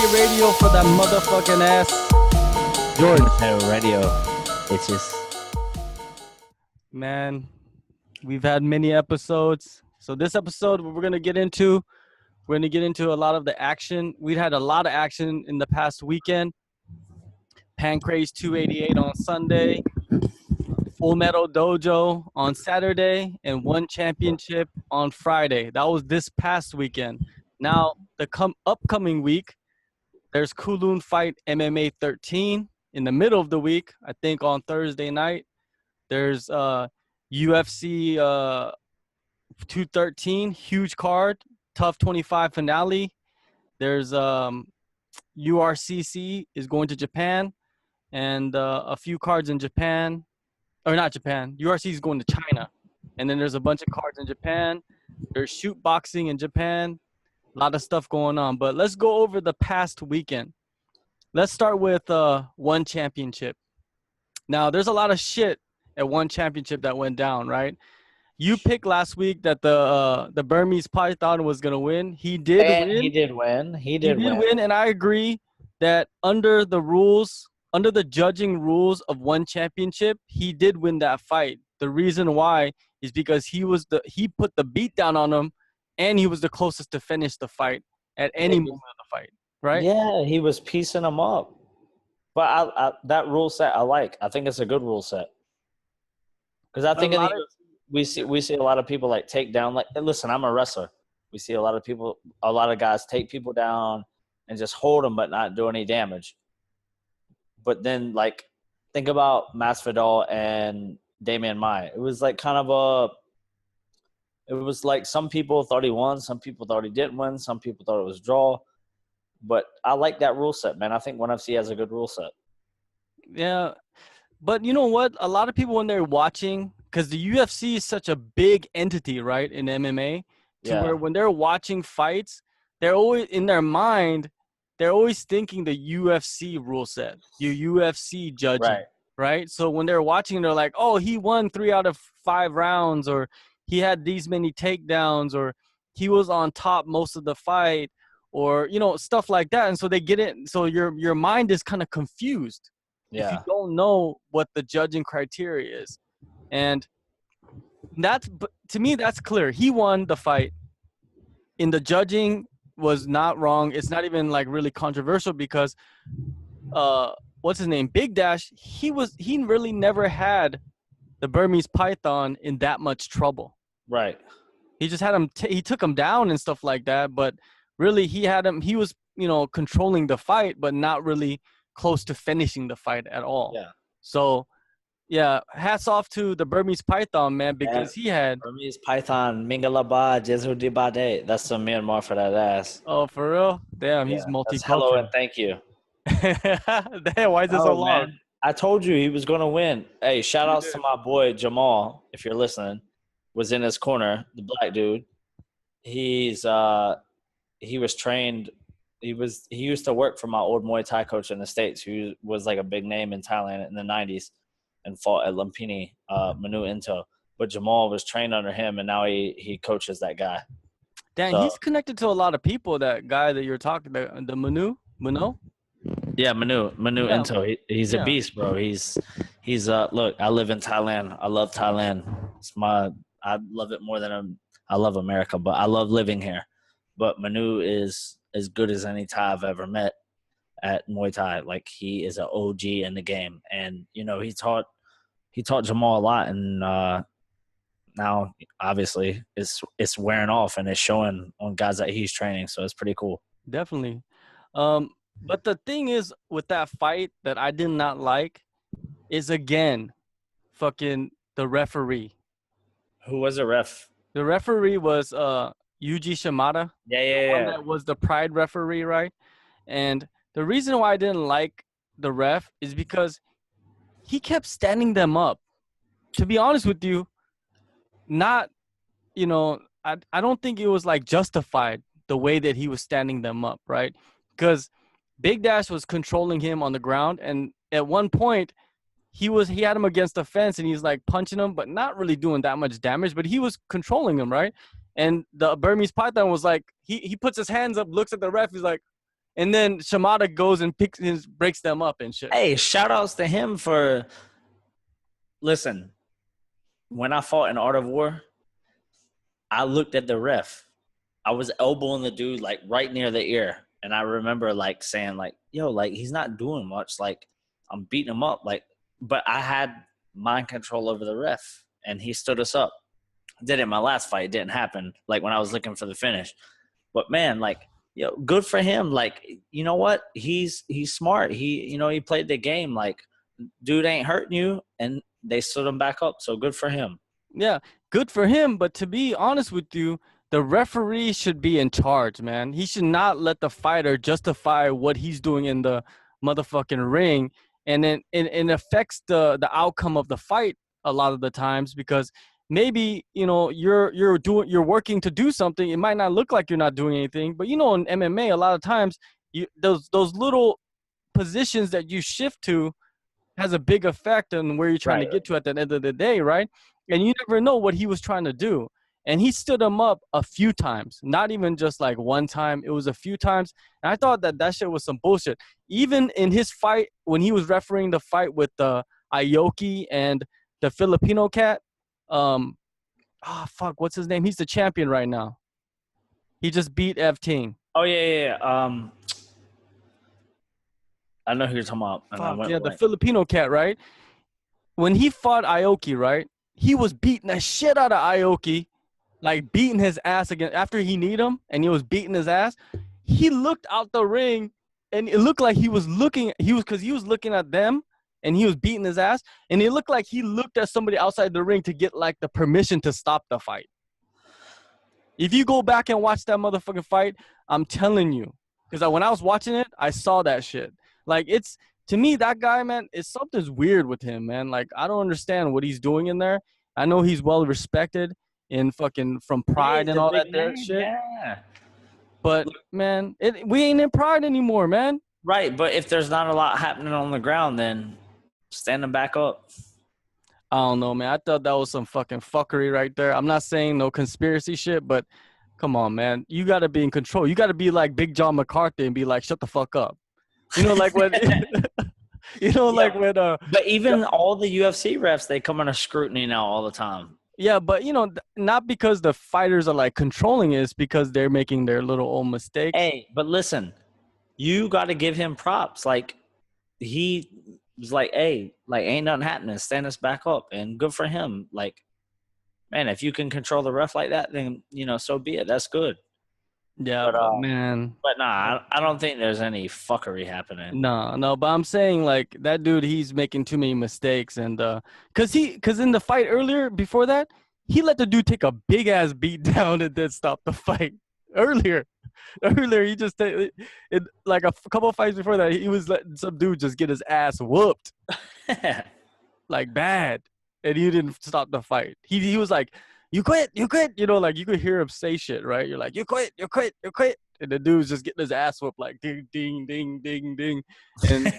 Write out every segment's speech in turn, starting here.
Commentate Radio for that motherfucking ass. George. Radio. It's just... Man, we've had many episodes. So this episode, we're going to get into a lot of the action. We had a lot of action in the past weekend. Pancrase 288 on Sunday. Full Metal Dojo on Saturday. And One Championship on Friday. That was this past weekend. Now, the upcoming week, there's Kunlun Fight MMA 13 in the middle of the week, I think on Thursday night. There's UFC 213, huge card, Tough 25 finale. There's URCC is going to Japan, and a few cards in Japan. Or not Japan, URC is going to China. And then there's a bunch of cards in Japan. There's shoot boxing in Japan. A lot of stuff going on. But let's go over the past weekend. Let's start with One Championship. Now, there's a lot of shit at One Championship that went down, right? You picked last week that the Burmese Python was going to win. He did win. He did win. He did win, and I agree that under the rules, under the judging rules of One Championship, he did win that fight. The reason why is because he put the beat down on him, and he was the closest to finish the fight at any moment of the fight, right? Yeah, he was piecing them up. But I that rule set I like. I think it's a good rule set. Because I think we see a lot of people like take down. Like, listen, I'm a wrestler. We see a lot of guys take people down and just hold them, but not do any damage. But then, like, think about Masvidal and Damian Maia. It was like it was like some people thought he won, some people thought he didn't win, some people thought it was a draw. But I like that rule set, man. I think ONE FC has a good rule set. Yeah, but you know what? A lot of people when they're watching, because the UFC is such a big entity, right, in MMA, where when they're watching fights, they're always in their mind, they're always thinking the UFC rule set, your UFC judging, right? So when they're watching, they're like, oh, he won 3 out of 5 rounds, or he had these many takedowns, or he was on top most of the fight, or, you know, stuff like that. And so they get it. So your mind is kind of confused if you don't know what the judging criteria is. And to me, that's clear. He won the fight. In the judging was not wrong. It's not even like really controversial because what's his name? Big Dash, he really never had the Burmese Python in that much trouble. Right. He just had him he took him down and stuff like that, but really he was, you know, controlling the fight but not really close to finishing the fight at all. Yeah. So yeah, hats off to the Burmese Python, man, because he had Burmese Python, Mingalaba, Jesu Dibade. That's some Myanmar for that ass. Oh, for real? Damn, he's multicultural. Hello and thank you. Damn, why is this so long? Man. I told you he was going to win. Hey, shout outs to my boy Jamal, if you're listening, was in his corner, the black dude. He was trained. He used to work for my old Muay Thai coach in the States, who was like a big name in Thailand in the 90s and fought at Lumpini, Manu Into. But Jamal was trained under him, and now he coaches that guy. Dang, he's connected to a lot of people, that guy that you're talking about, the Manu? Yeah, Manu Into. He's a beast, bro. He's look, I live in Thailand. I love Thailand. I love it more than I love America, but I love living here. But Manu is as good as any Thai I've ever met at Muay Thai. Like, he is an OG in the game. And, you know, he taught Jamal a lot, and now obviously it's wearing off and it's showing on guys that he's training. So it's pretty cool. Definitely. But the thing is with that fight that I did not like is, again, fucking the referee. Who was the ref? The referee was Yuji Shimada. Yeah. One that was the Pride referee, right? And the reason why I didn't like the ref is because he kept standing them up. To be honest with you, I don't think it was like justified the way that he was standing them up, right? Because Big Dash was controlling him on the ground, and at one point he had him against the fence, and he's like punching him, but not really doing that much damage, but he was controlling him, right? And the Burmese Python was like, he puts his hands up, looks at the ref, he's like, and then Shimada goes and breaks them up and shit. Hey, shout outs to him for. Listen, when I fought in Art of War, I looked at the ref. I was elbowing the dude like right near the ear, and I remember like saying like, "Yo, like he's not doing much. Like I'm beating him up. Like, but I had mind control over the ref, and he stood us up. Did it in my last fight. It didn't happen. Like when I was looking for the finish. But man, like, yo, good for him. Like, you know what? He's smart. He played the game. Like, dude ain't hurting you, and they stood him back up. So good for him. Yeah, good for him. But to be honest with you, the referee should be in charge, man. He should not let the fighter justify what he's doing in the motherfucking ring, and then it affects the outcome of the fight a lot of the times because maybe you're working to do something. It might not look like you're not doing anything, but in MMA a lot of times those little positions that you shift to has a big effect on where you're trying to get to at the end of the day, right? And you never know what he was trying to do. And he stood him up a few times, not even just like one time. It was a few times. And I thought that shit was some bullshit. Even in his fight, when he was refereeing the fight with Aoki and the Filipino cat, what's his name? He's the champion right now. He just beat Ev Ting. Oh yeah. I know who you're talking about. The Filipino cat, right? When he fought Aoki, right? He was beating the shit out of Aoki, like beating his ass again after he kneed him, and he was beating his ass. He looked out the ring, and it looked like he was looking at them. And he was beating his ass. And it looked like he looked at somebody outside the ring to get, like, the permission to stop the fight. If you go back and watch that motherfucking fight, I'm telling you. Because when I was watching it, I saw that shit. Like, to me, that guy, man, something's weird with him, man. Like, I don't understand what he's doing in there. I know he's well respected from Pride and all that shit. Yeah. But, man, we ain't in Pride anymore, man. Right, but if there's not a lot happening on the ground, then stand them back up. I don't know, man. I thought that was some fucking fuckery right there. I'm not saying no conspiracy shit, but come on, man. You got to be in control. You got to be like Big John McCarthy and be like, shut the fuck up. Like when, But even all the UFC refs, they come under scrutiny now all the time. Yeah, but, not because the fighters are, like, controlling it. It's because they're making their little old mistakes. Hey, but listen, you got to give him props. Like, he was like, hey, like, ain't nothing happening. Stand us back up. And good for him. Like, man, if you can control the ref like that, then, so be it. That's good. Yeah, but man. But nah, I don't think there's any fuckery happening. No, but I'm saying, like, that dude, he's making too many mistakes. And because in the fight earlier, before that, he let the dude take a big-ass beat down and then stop the fight. Earlier, he just like a couple of fights before that, he was letting some dude just get his ass whooped, like bad, and he didn't stop the fight. He was like, "You quit," like you could hear him say shit, right? You're like, "You quit," and the dude's just getting his ass whooped, like ding, ding, ding, ding, ding, and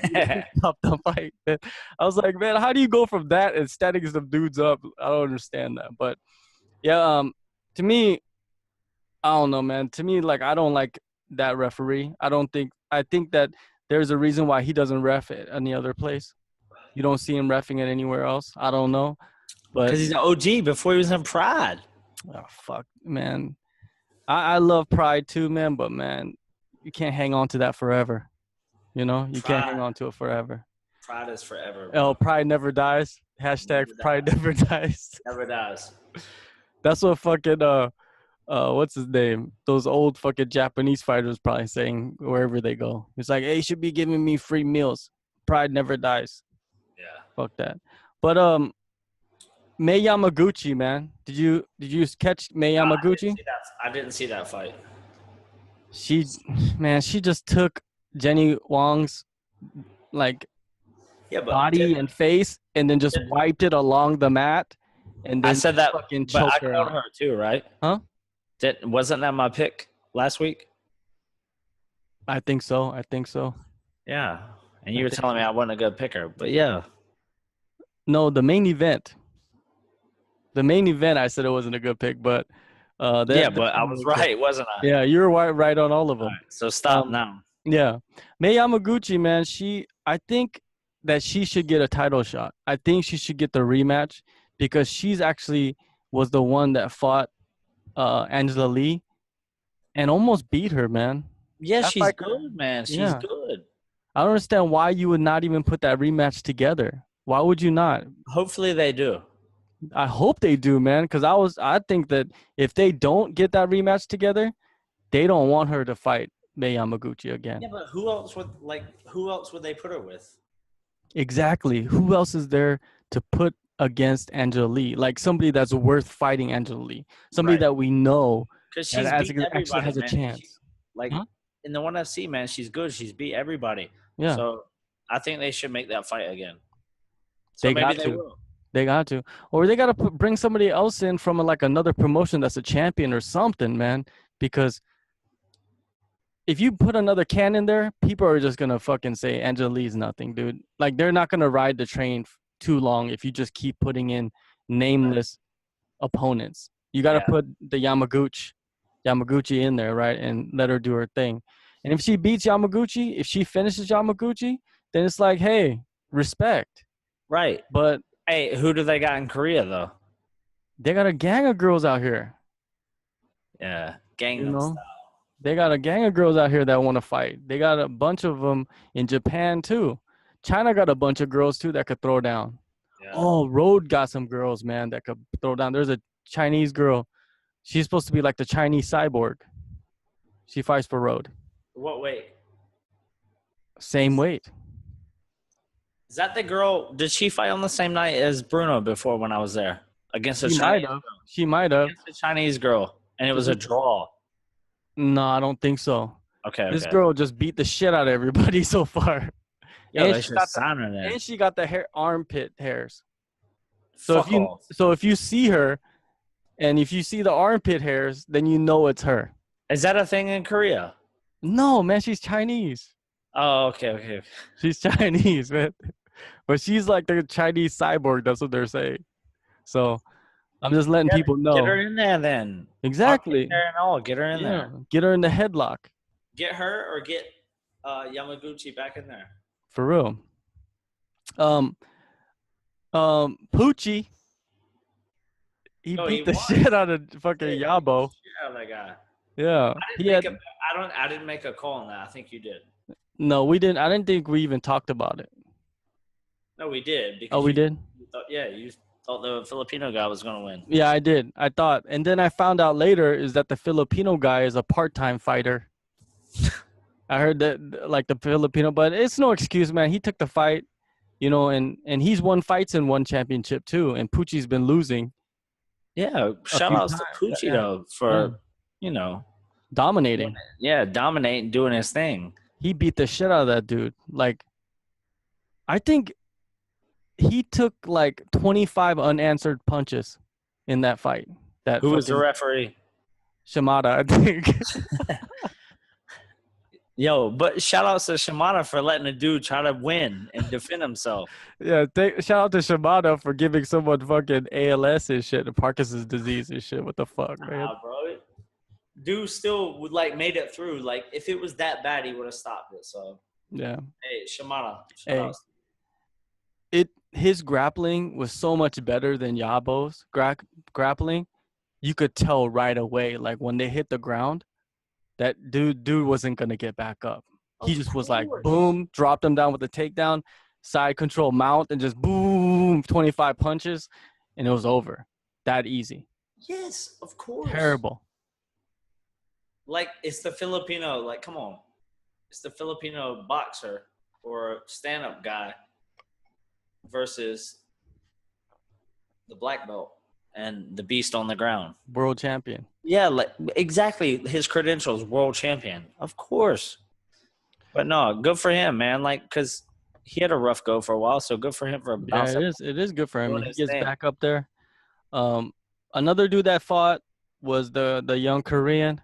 stop the fight. And I was like, man, how do you go from that and standing some dudes up? I don't understand that, but yeah, to me. I don't know, man. To me, like, I don't like that referee. I think that there's a reason why he doesn't ref at any other place. You don't see him reffing it anywhere else. I don't know. Because he's an OG before he was in Pride. Oh, fuck, man. I love Pride too, man. But, man, you can't hang on to that forever. You can't hang on to it forever. Pride is forever. Bro. Oh, Pride never dies. Hashtag Pride never dies. Never dies. That's what fucking what's his name? Those old fucking Japanese fighters probably saying wherever they go. It's like, hey, you should be giving me free meals. Pride never dies. Yeah. Fuck that. But Mei Yamaguchi, man. Did you catch Mei Yamaguchi? I didn't see that fight. She just took Jenny Wong's body and face and then just wiped it along the mat. And then I said that, fucking but I her called her too, right? Huh? Wasn't that my pick last week? I think so. Yeah. And you were telling me I wasn't a good picker, but yeah. No, the main event. I said it wasn't a good pick, but but I was right, wasn't I? Yeah, you were right on all of them. Right, so stop now. Yeah. Mei Yamaguchi, man, I think that she should get a title shot. I think she should get the rematch because she's actually was the one that fought Angela Lee and almost beat her, man. Yeah, That she's fight, good, man. She's yeah. good. I don't understand why you would not even put that rematch together. Why would you not? Hopefully they do. I hope they do, man, because I think that if they don't get that rematch together, they don't want her to fight Mei Yamaguchi again. Yeah, but who else would they put her with? Exactly. Who else is there to put against Angela Lee? Like somebody that's worth fighting Angela Lee. Somebody Right. that we know Because that she's beat actually everybody, has a man. chance. Like Huh? in the ONE FC, man, she's good. She's beat everybody. Yeah. So I think they should make that fight again. So They maybe got they to. will. They got to. Or they got to bring somebody else in from like another promotion that's a champion or something, man. Because if you put another can in there, people are just gonna fucking say Angela Lee's nothing, dude. Like they're not gonna ride the train too long if you just keep putting in nameless opponents. You got to Yeah. put the Yamaguchi in there, right, and let her do her thing. And if she beats Yamaguchi, if she finishes Yamaguchi, then it's like, hey, respect. Right. But Hey, who do they got in Korea though? they got a gang of girls out here. Yeah, You Gangnam know, Style. they got a gang of girls out here that want to fight. They got a bunch of them in Japan too. China got a bunch of girls too that could throw down. Yeah. Oh, Road got some girls, man, that could throw down. There's a Chinese girl. She's supposed to be like the Chinese cyborg. She fights for Road. What weight? Same weight. Is that the girl? Did she fight on the same night as Bruno before when I was there against a She Chinese might have. She might have. against a Chinese girl, and it was a draw? No, I don't think so. Okay, This okay. girl just beat the shit out of everybody so far. Yo, And they she should got the sign her then. and she got the hair armpit hairs. Fuck off. So if you see her and if you see the armpit hairs, then you know it's her. Is that a thing in Korea? No, man, she's Chinese. Oh, okay. She's Chinese, man. But she's like the Chinese cyborg, that's what they're saying. So I'm just letting people Get her know. in there then. Exactly. Hair and all. Get her in Yeah. there. Get her in the headlock. Get her or get Yamaguchi back in there. For real. Poochie, he beat the shit out of fucking Yabo. Shit out of that guy. Yeah. I didn't make a call on that. I think you did. No, we didn't. I didn't think we even talked about it. No, we did. Oh, we did? You thought the Filipino guy was going to win. Yeah, I did. I thought. And then I found out later is that the Filipino guy is a part-time fighter. I heard that like the Filipino, but it's no excuse, man. He took the fight, you know, and he's won fights and won championship too. And Poochie's been losing. Yeah, shout outs to Poochie though for dominating. Dominating, doing his thing. He beat the shit out of that dude. Like, I think he took like 25 unanswered punches in that fight. Who was the referee? Shimada, I think. Yo, but shout outs to Shimada for letting a dude try to win and defend himself. Yeah, shout out to Shimada for giving someone fucking ALS and shit, Parkinson's disease and shit. What the fuck, man? Bro. Dude still would made it through. Like if it was that bad, he would have stopped it. So yeah. Hey, Shimada. His grappling was so much better than Yabo's grappling. You could tell right away, like when they hit the ground, that dude wasn't gonna get back up. He just was like, boom, dropped him down with a takedown, side control mount, and just boom, 25 punches, and it was over. That easy. Yes, of course. Terrible. Like it's the Filipino. Like, come on, it's the Filipino boxer or stand-up guy versus the black belt and the beast on the ground. World champion. Yeah, like exactly. His credentials, world champion. Of course. But no, good for him, man. Like, because he had a rough go for a while, so good for him for bouncing. Yeah, it is good for him. He gets back up there. Another dude that fought was the young Korean,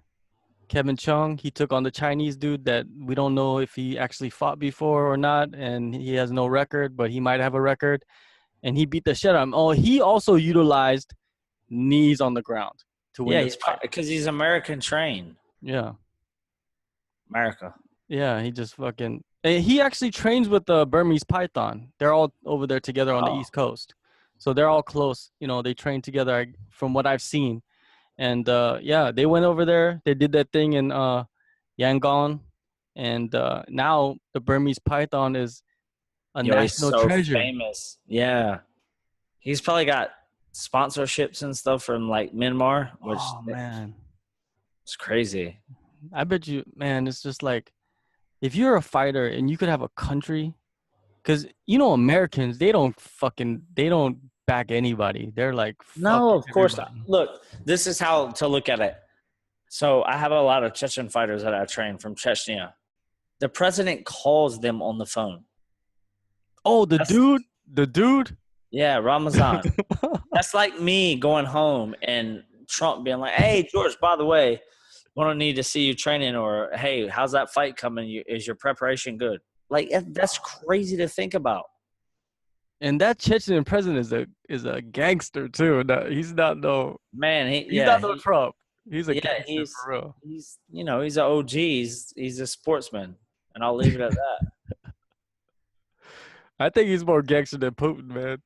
Kevin Chung. He took on the Chinese dude that we don't know if he actually fought before or not, and he has no record, but he might have a record. And he beat the shit out of him. Oh, he also utilized knees on the ground to win. Yeah, because he's American trained. Yeah. America. Yeah, he just fucking. And he actually trains with the Burmese Python. They're all over there together on the Oh, East Coast, so they're all close. You know, they train together from what I've seen. And yeah, they went over there. They did that thing in Yangon, and now the Burmese Python is a yo, he's national so treasure. famous. Yeah, he's probably got sponsorships and stuff from like Myanmar, which Oh man, is crazy. I bet you, man, it's just like if you're a fighter and you could have a country, because you know Americans, they don't back anybody. They're like fuck No, of course not. everybody. Look, this is how to look at it. So I have a lot of Chechen fighters that I train from Chechnya. The president calls them on the phone. Oh, That's, the dude. yeah, Ramazan. That's like me going home and Trump being like, "Hey, George, by the way, we don't need to see you training," or "Hey, how's that fight coming? Is your preparation good?" Like that's crazy to think about. And that Chechen president is a gangster too. No, Man, he's not no Trump. He's a yeah, gangster for real. he's he's an OG. He's a sportsman, and I'll leave it at that. I think he's more gangster than Putin, man.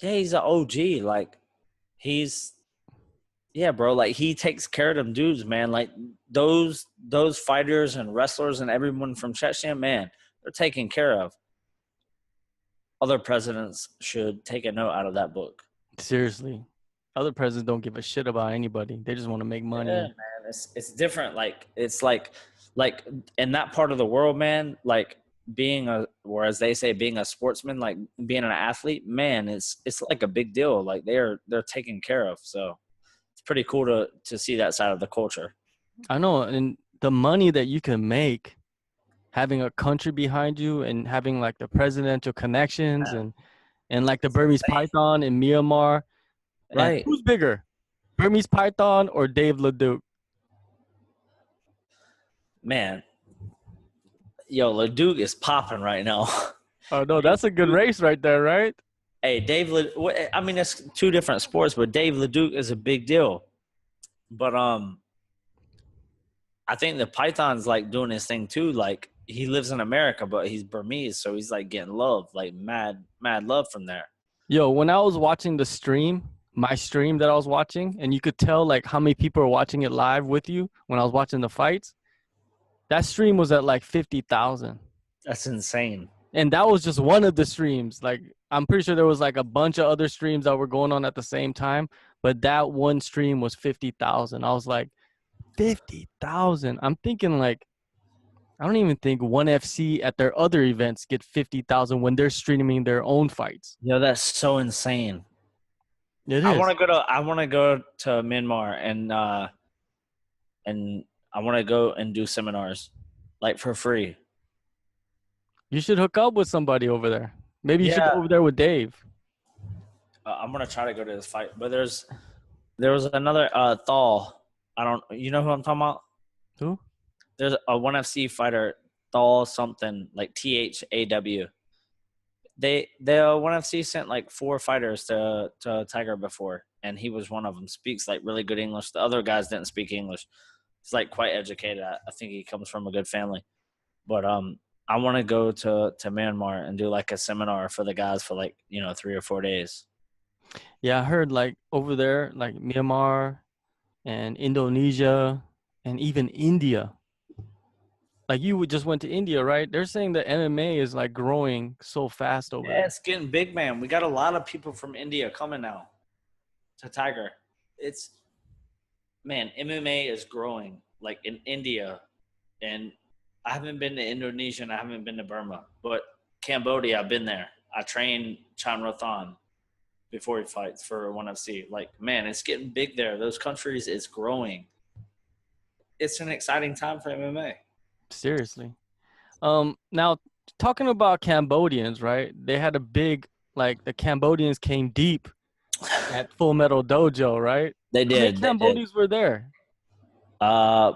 Yeah, he's an OG. Like he's yeah, bro. Like he takes care of them dudes, man. Like those fighters and wrestlers and everyone from Chechnya, man, they're taken care of. Other presidents should take a note out of that book. Seriously. Other presidents don't give a shit about anybody. They just want to make money. Yeah, man. It's different. Like it's like in that part of the world, man, like being or as they say, being a sportsman, like being an athlete, man, it's like a big deal. Like they're taken care of. So it's pretty cool to see that side of the culture. I know, and the money that you can make having a country behind you and having like the presidential connections and like the Burmese Python in Myanmar. And Right. who's bigger, Burmese Python or Dave LeDuc? Man, yo, LeDuc is popping right now. Oh no, that's a good race right there, right? Hey, I mean, it's two different sports, but Dave LeDuc is a big deal. But I think the Python's like doing his thing too. Like he lives in America, but he's Burmese, so he's like getting love, like mad love from there. Yo, when I was watching the stream, my stream that I was watching, and you could tell like how many people are watching it live with you when I was watching the fights. That stream was at like 50,000. That's insane. And that was just one of the streams. Like I'm pretty sure there was like a bunch of other streams that were going on at the same time, but that one stream was 50,000. I was like, 50,000. I'm thinking like I don't even think ONE FC at their other events get 50,000 when they're streaming their own fights. Yo, that's so insane. It is. I want to go to Myanmar and I want to go and do seminars like for free. You should hook up with somebody over there. Maybe you should go over there with Dave. I'm gonna try to go to this fight, but there was another Thal. You know who I'm talking about? Who? There's a ONE FC fighter, Thal something like THAW. The ONE FC sent like 4 fighters to Tiger before, and he was one of them. Speaks like really good English. The other guys didn't speak English. He's like quite educated. I think he comes from a good family. But I want to go to Myanmar and do like a seminar for the guys for like 3 or 4 days. Yeah, I heard like over there, like Myanmar and Indonesia and even India. Like you just went to India, right? They're saying that MMA is like growing so fast over there. Yeah, it's getting big, man. We got a lot of people from India coming now to Tiger. MMA is growing like in India, and I haven't been to Indonesia and I haven't been to Burma, but Cambodia, I've been there. I trained Chan Rothan before he fights for ONE FC. Like, man, it's getting big there. Those countries is growing. It's an exciting time for MMA. Seriously. Now talking about Cambodians, right? They had a big the Cambodians came deep at Full Metal Dojo, right? They did. How many Cambodians were there? I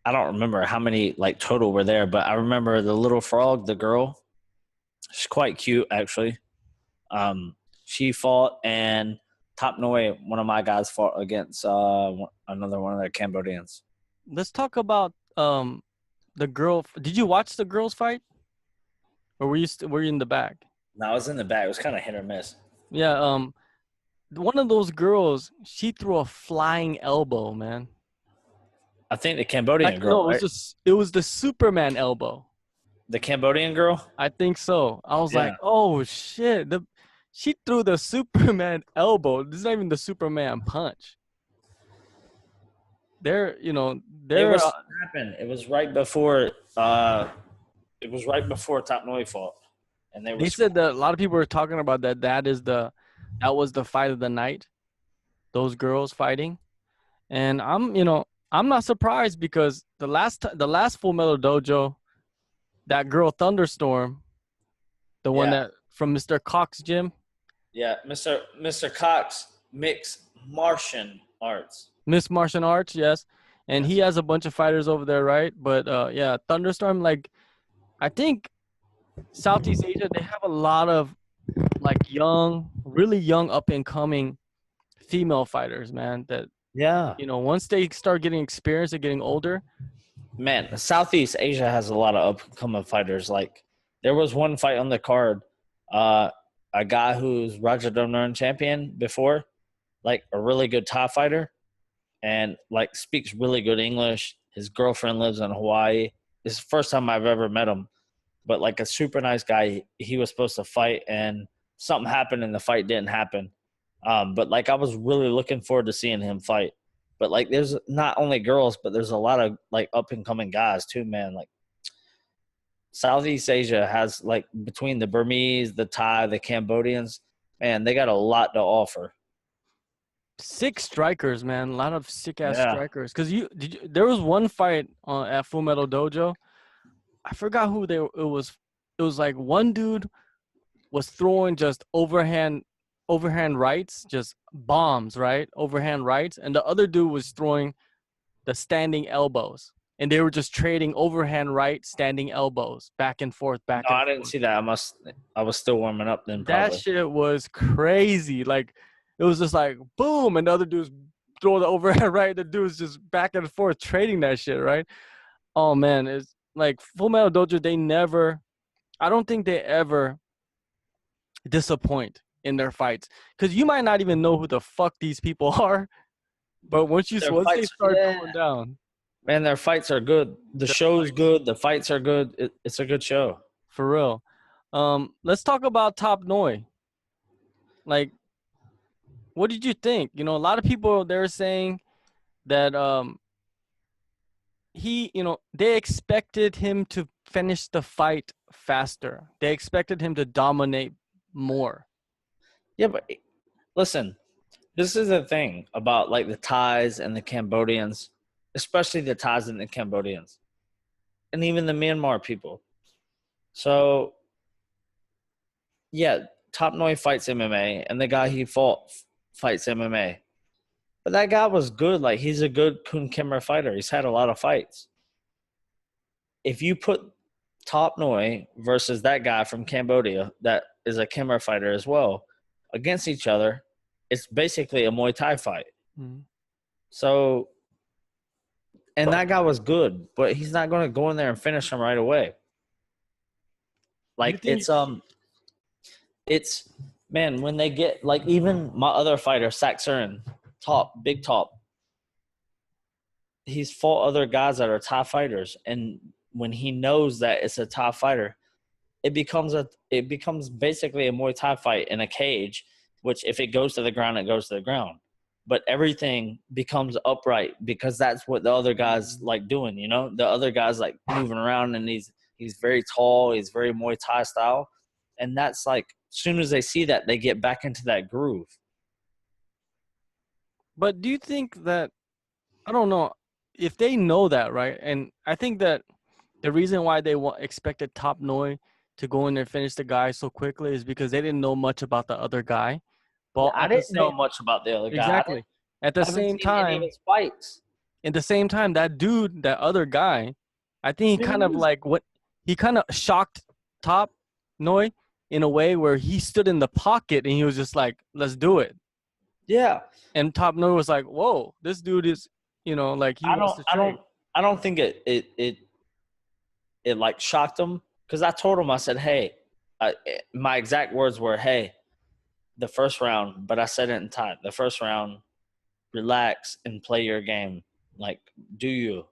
don't remember how many like total were there, but I remember the little frog, the girl. She's quite cute, actually. She fought, and Top Noi, one of my guys, fought against another one of the Cambodians. Let's talk about the girl. Did you watch the girls fight, or were you in the back? No, I was in the back. It was kind of hit or miss. Yeah. One of those girls, she threw a flying elbow, man. I think the Cambodian Like girl, no, right? it was the Superman elbow. The Cambodian girl? I think so. I was Yeah. like, oh shit. She threw the Superman elbow. This is not even the Superman punch. They're It was happened. It was right before Top Noi fought. And they said that a lot of people were talking about that was the fight of the night. Those girls fighting. And I'm not surprised because the last Full Metal Dojo, that girl Thunderstorm, the one that from Mr. Cox gym. Yeah, Mr. Cox mixed Martian arts. Miss Martial Arts, yes. And he has a bunch of fighters over there, right? But yeah, Thunderstorm, like I think Southeast Asia, they have a lot of like really young up and coming female fighters, man. That once they start getting experience and getting older. Man, Southeast Asia has a lot of upcoming fighters. Like there was one fight on the card, a guy who's Rajadamnern champion before, like a really good top fighter, and like speaks really good English. His girlfriend lives in Hawaii. It's the first time I've ever met him, but like a super nice guy. He was supposed to fight, and something happened, and the fight didn't happen. But like I was really looking forward to seeing him fight. But like there's not only girls, but there's a lot of like up and coming guys too, man. Like Southeast Asia has like between the Burmese, the Thai, the Cambodians, man, they got a lot to offer. Sick strikers, man. A lot of sick ass strikers. Because there was one fight at Full Metal Dojo. I forgot who it was. It was like one dude was throwing just overhand rights, just bombs, right? Overhand rights. And the other dude was throwing the standing elbows. And they were just trading overhand right, standing elbows, back and forth, back and forth. I didn't see that. I was still warming up then, probably. That shit was crazy. Like, it was just like, boom, and the other dude's throw the overhand right. The dude's just back and forth trading that shit, right? Oh, man. It's like Full Metal Dojo, I don't think they ever disappoint in their fights. Because you might not even know who the fuck these people are. But once they start going down. Man, their fights are good. The show's good. The fights are good. It's a good show. For real. Let's talk about Top Noi. Like, what did you think? A lot of people, they're saying that they expected him to finish the fight faster. They expected him to dominate more. Yeah, but listen, this is the thing about like the Thais and the Cambodians, especially the Thais and the Cambodians, and even the Myanmar people. So, yeah, Top Noi fights MMA, and the guy he fought fights MMA. But that guy was good. Like, he's a good Kun Kimmer fighter. He's had a lot of fights. If you put Top Noi versus that guy from Cambodia that is a Kimmer fighter as well against each other, it's basically a Muay Thai fight. Mm-hmm. So, and that guy was good, but he's not going to go in there and finish him right away. Like, it's man, when they get, like, even my other fighter, Saksurin, Big Top, he's fought other guys that are top fighters, and when he knows that it's a top fighter, it becomes basically a Muay Thai fight in a cage, which if it goes to the ground, it goes to the ground. But everything becomes upright because that's what the other guys like doing, The other guys like moving around, and he's very tall, he's very Muay Thai style. And that's like, as soon as they see that, they get back into that groove. But do you think that, I don't know, if they know that, right? And I think that the reason why they expected Top Noi to go in there and finish the guy so quickly is because they didn't know much about the other guy. But I didn't know much about the other guy. Exactly. At the same time, any of his fights. At the same time, that dude, that other guy, I think he kind of shocked Top Noi in a way where he stood in the pocket and he was just like, let's do it. Yeah. And Top Noi was like, whoa, this dude is, like he wants to trade. I don't think it it like shocked him because I told him, I said, hey, my exact words were, hey, the first round, but I said it in Thai, the first round, relax and play your game. Like, do you?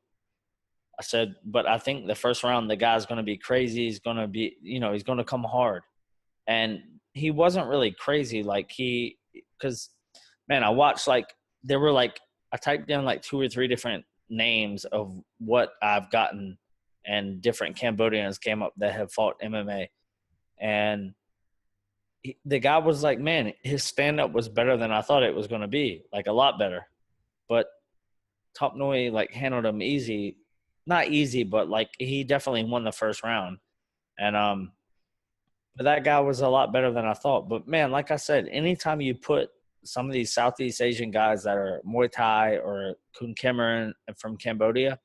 I said, but I think the first round, the guy's going to be crazy. He's going to be, he's going to come hard. And he wasn't really crazy. Like because, man, I watched there were I typed in 2 or 3 different names of what I've gotten, and different Cambodians came up that have fought MMA. And the guy was like, man, his stand-up was better than I thought it was going to be, a lot better. But Top Noi, handled him easy. Not easy, but, he definitely won the first round. And but that guy was a lot better than I thought. But, man, like I said, anytime you put some of these Southeast Asian guys that are Muay Thai or Kun Cameron from Cambodia,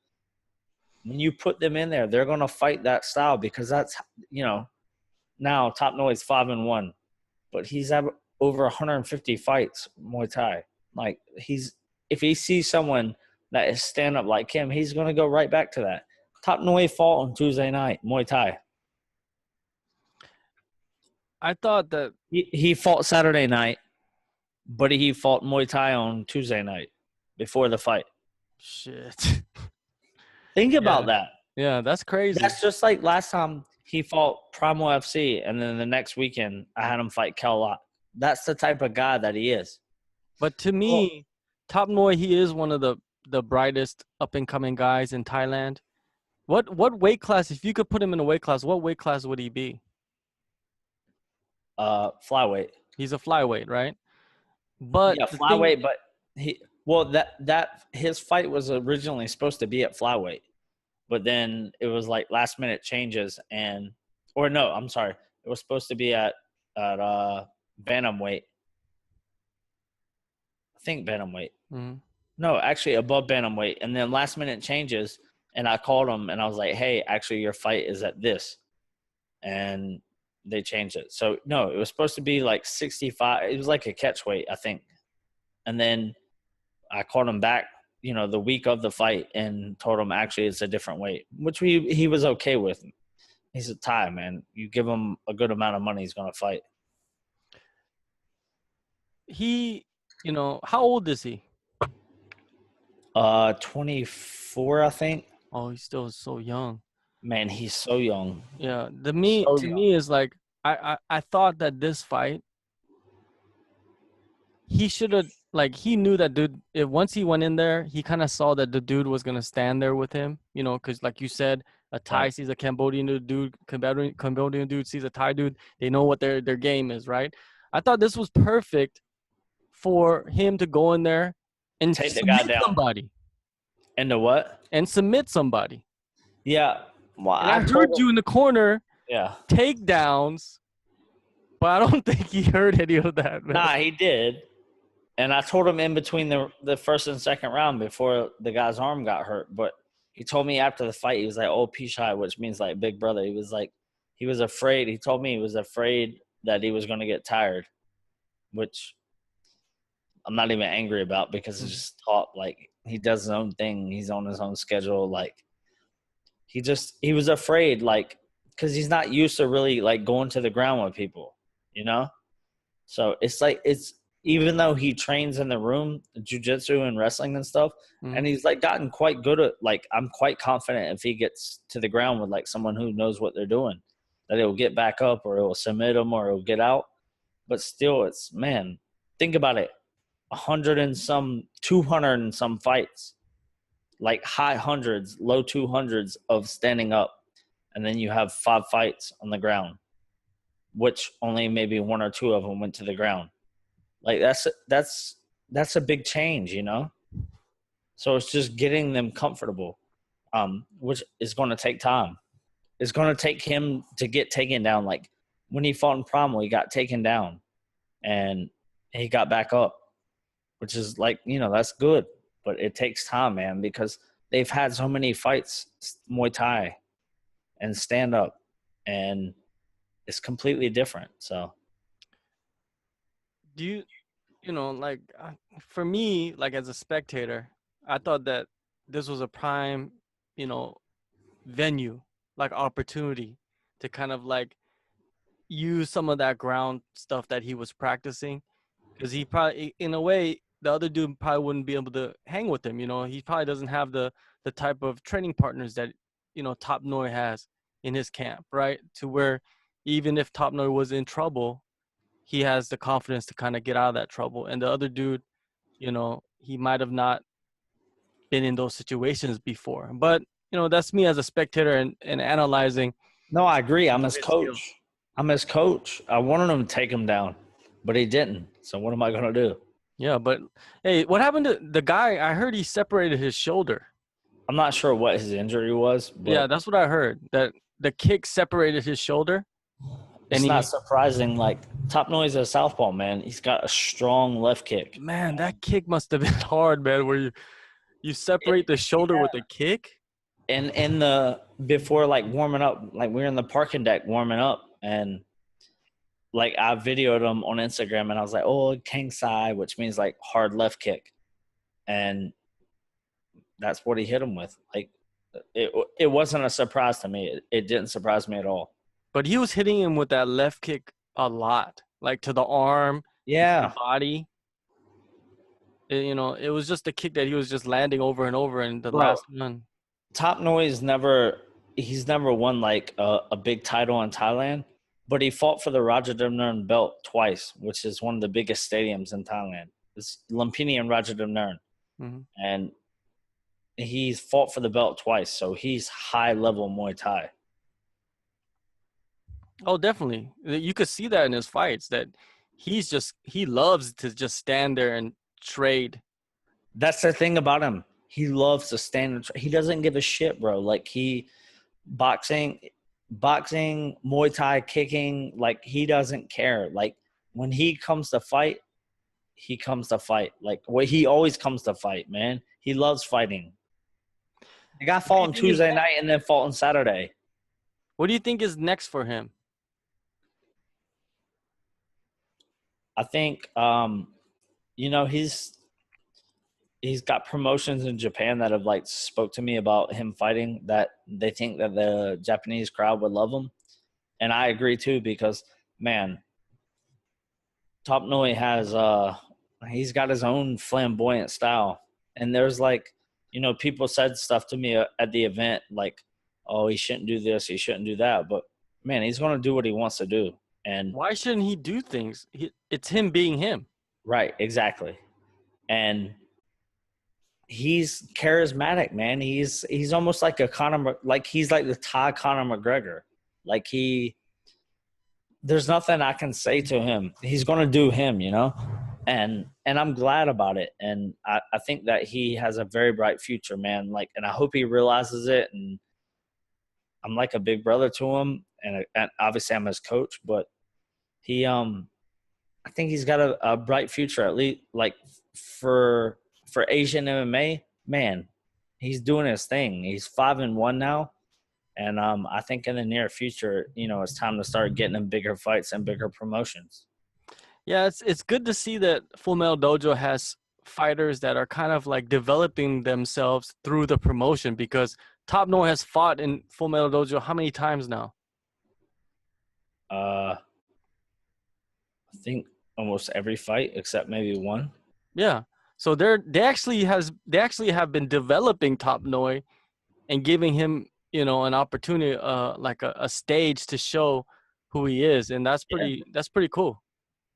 when you put them in there, they're going to fight that style because that's, now Top Noi is 5-1. But he's had over 150 fights Muay Thai. If he sees someone that is stand up like him, he's going to go right back to that. Top Noi fought on Tuesday night Muay Thai. I thought that he fought Saturday night, but he fought Muay Thai on Tuesday night before the fight. Shit. Think about that. Yeah, that's crazy. That's just like last time he fought Primal FC, and then the next weekend I had him fight Kel Lok. That's the type of guy that he is. But to me, Top Noi, he is one of the brightest up-and-coming guys in Thailand. What weight class, if you could put him in a weight class, what weight class would he be? Flyweight. He's a flyweight, right? But yeah, flyweight, but his fight was originally supposed to be at flyweight. But then it was last minute changes it was supposed to be at bantamweight. I think bantamweight. Mm-hmm. No, actually above bantamweight. And then last minute changes, and I called him and I was like, hey, actually your fight is at this. And they changed it. So no, it was supposed to be 65. It was a catch weight, I think. And then I called him back, the week of the fight, and told him actually it's a different weight, which he was okay with. He's a Thai, man. You give him a good amount of money, he's going to fight. He, how old is he? 24, I think. Oh, he's still so young. Man, he's so young. Yeah, to me is I thought that this fight, he should have he knew that dude. Once he went in there, he kind of saw that the dude was gonna stand there with him. Because like you said, a Thai sees a Cambodian dude, Cambodian dude sees a Thai dude. They know what their game is, right? I thought this was perfect for him to go in there and take the guy down. Somebody. And the what? And submit somebody. Yeah. Well, I heard you in the corner. Yeah. Takedowns, but I don't think he heard any of that. Man. Nah, he did. And I told him in between the first and second round before the guy's arm got hurt. But he told me after the fight, he was like, oh, Pishai, which means big brother. He was afraid. He told me he was afraid that he was going to get tired, which I'm not even angry about because it's just taught, he does his own thing. He's on his own schedule. He was afraid, because he's not used to really, going to the ground with people, So it's even though he trains in the room, jiu-jitsu and wrestling and stuff, and he's, gotten quite good at, I'm quite confident if he gets to the ground with, someone who knows what they're doing, that he'll get back up or he'll submit him or he'll get out. But still, it's, man, think about it. 200 and some fights, high hundreds, low 200s of standing up. And then you have 5 fights on the ground, which only maybe 1 or 2 of them went to the ground. That's a big change, So it's just getting them comfortable, which is going to take time. It's going to take him to get taken down. When he fought in Primal, he got taken down and he got back up, which is that's good. But it takes time, man, because they've had so many fights, Muay Thai and stand up, and it's completely different. So do you for me, as a spectator, I thought that this was a prime, venue, like opportunity to kind of like use some of that ground stuff that he was practicing, because he probably, in a way, the other dude probably wouldn't be able to hang with him. You know, he probably doesn't have the type of training partners that, you know, Top Noi has in his camp, right? To where even if Top Noi was in trouble, he has the confidence to kind of get out of that trouble. And the other dude, you know, he might have not been in those situations before. But, you know, that's me as a spectator and analyzing. No, I agree. I'm his coach. I wanted him to take him down, but he didn't. So what am I going to do? Yeah, but hey, what happened to the guy? I heard he separated his shoulder. I'm not sure what his injury was. But yeah, that's what I heard. That the kick separated his shoulder. It's not surprising. Like, Top Noi's a southpaw, man. He's got a strong left kick. Man, that kick must have been hard, man. Where you separate the shoulder with a kick. And in the before, like, warming up, like, we were in the parking deck warming up, and like I videoed him on Instagram, and I was like, "Oh, Kang Sai," which means like hard left kick, and that's what he hit him with. Like, it wasn't a surprise to me. It didn't surprise me at all. But he was hitting him with that left kick a lot, like to the arm, the body. You know, it was just a kick that he was just landing over and over. And the last one, Top Noi's he's never won like a big title in Thailand, but he fought for the Rajadamnern belt twice, which is one of the biggest stadiums in Thailand. It's Lumpini and Rajadamnern, and he's fought for the belt twice, so he's high level Muay Thai. Oh, definitely. You could see that in his fights, that he loves to just stand there and trade. That's the thing about him. He loves to stand and he doesn't give a shit, bro. Like, boxing, Muay Thai, kicking, like, he doesn't care. Like, when he comes to fight, he comes to fight. Like, he always comes to fight, man. He loves fighting. The guy fought on Tuesday night and then fought on Saturday. What do you think is next for him? I think, you know, he's got promotions in Japan that have like spoke to me about him fighting, that they think that the Japanese crowd would love him. And I agree too, because, man, Top Noi has, he's got his own flamboyant style. And there's like, you know, people said stuff to me at the event, like, oh, he shouldn't do this, he shouldn't do that. But, man, he's going to do what he wants to do. And why shouldn't he do things? It's him being him. Right, exactly. And he's charismatic, man. He's almost like a he's like the Thai Conor McGregor. Like, there's nothing I can say to him. He's going to do him, you know? And I'm glad about it. And I think that he has a very bright future, man. Like, and I hope he realizes it. And I'm like a big brother to him. And obviously I'm his coach, but I think he's got a bright future, at least like for Asian MMA. Man, he's doing his thing. He's 5-1 now. And I think in the near future, you know, it's time to start getting him bigger fights and bigger promotions. Yeah, it's good to see that Full Metal Dojo has fighters that are kind of like developing themselves through the promotion, because Top Noi has fought in Full Metal Dojo how many times now? I think almost every fight except maybe one. Yeah. So they actually have been developing Top Noi and giving him, you know, an opportunity, like a stage to show who he is, and that's pretty cool.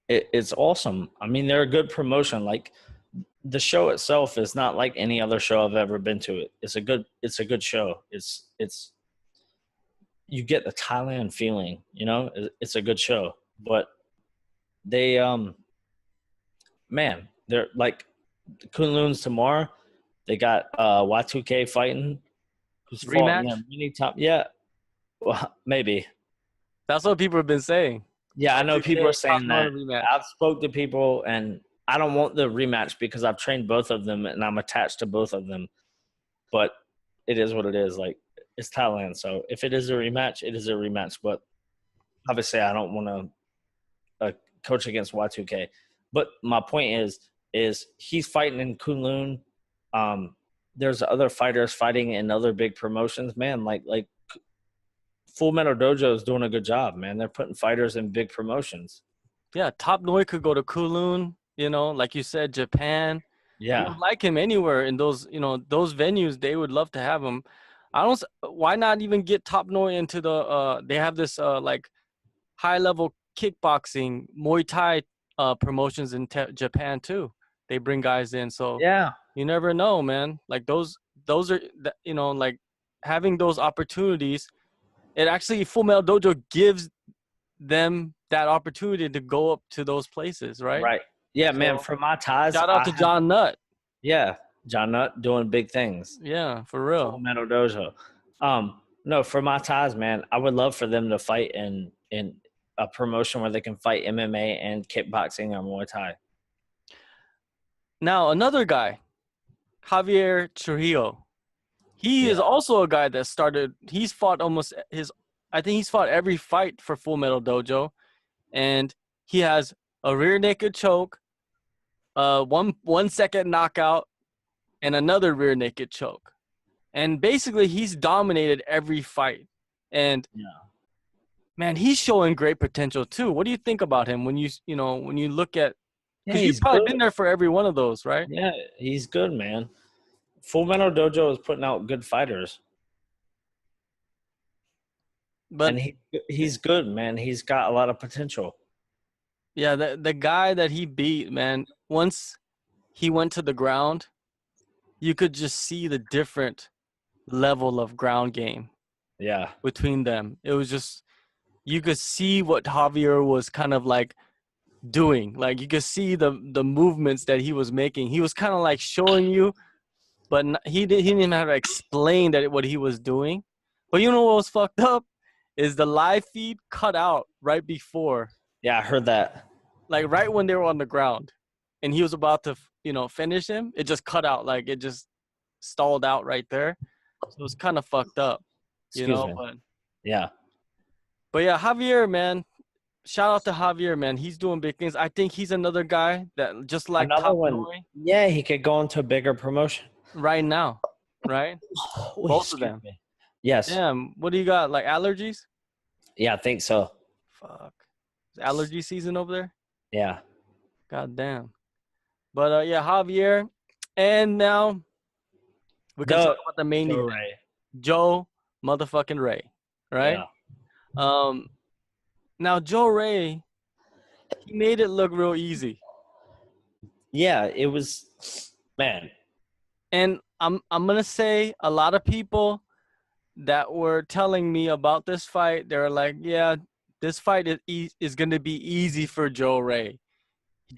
It's awesome. I mean, they're a good promotion. Like, the show itself is not like any other show I've ever been to. It's a good show. It's you get the Thailand feeling, you know. It's a good show, but they man, they're like Kunlun's tomorrow. They got Y2K fighting. Who's rematch? Yeah, well, maybe. That's what people have been saying. Yeah, I know people are saying that. I've spoke to people, and I don't want the rematch because I've trained both of them and I'm attached to both of them. But it is what it is. Like, it's Thailand, so if it is a rematch, it is a rematch. But obviously, I don't want to coach against Y2K. But my point is he's fighting in Kunlun. There's other fighters fighting in other big promotions. Man, like Full Metal Dojo is doing a good job, man. They're putting fighters in big promotions. Yeah, Top Noi could go to Kunlun, like you said, Japan. Yeah. You would like him anywhere in those, those venues. They would love to have him. Why not even get Top Noi into they have this like high level kickboxing, Muay Thai promotions in Japan too. They bring guys in. So yeah, you never know, man. Like those are, like having those opportunities. It actually, Full Metal Dojo gives them that opportunity to go up to those places, right? Right. Yeah, so, man. For my ties, shout out to John Nutt. Yeah, John Nutt doing big things. Yeah, for real. Full Metal Dojo. No, for my ties, man, I would love for them to fight in a promotion where they can fight MMA and kickboxing or Muay Thai. Now, another guy, Javier Trujillo. He is also a guy that started. He's fought I think he's fought every fight for Full Metal Dojo, and he has a rear naked choke, 1 second knockout, and another rear naked choke. And basically, he's dominated every fight. And man, he's showing great potential too. What do you think about him when you look at? Because you've probably been there for every one of those, right? Yeah, he's good, man. Full Metal Dojo is putting out good fighters. And he's good, man. He's got a lot of potential. Yeah, the guy that he beat, man, once he went to the ground, you could just see the different level of ground game. Yeah. Between them. It was just, you could see what Javier was kind of like doing. Like you could see the movements that he was making. He was kind of like showing you, but he didn't even have to explain what he was doing. But you know what was fucked up? Is the live feed cut out right before. Yeah, I heard that. Like right when they were on the ground and he was about to, finish him, it just cut out. Like it just stalled out right there. So it was kind of fucked up, Excuse me. But yeah. But yeah, Javier, man, shout out to Javier, man. He's doing big things. I think he's another guy that just like another one. Yeah, he could go into a bigger promotion right now, right? Both of them. Me. Yes. Damn, what do you got? Like allergies? Yeah, I think so. Fuck. Is allergy season over there? Yeah. God damn. But yeah, Javier. And now we can talk about the main event. Joe motherfucking Ray. Right? Yeah. Now Joe Ray, he made it look real easy. Yeah, it was, man. And I'm gonna say a lot of people that were telling me about this fight, they're like, yeah, this fight is going to be easy for Joe Ray.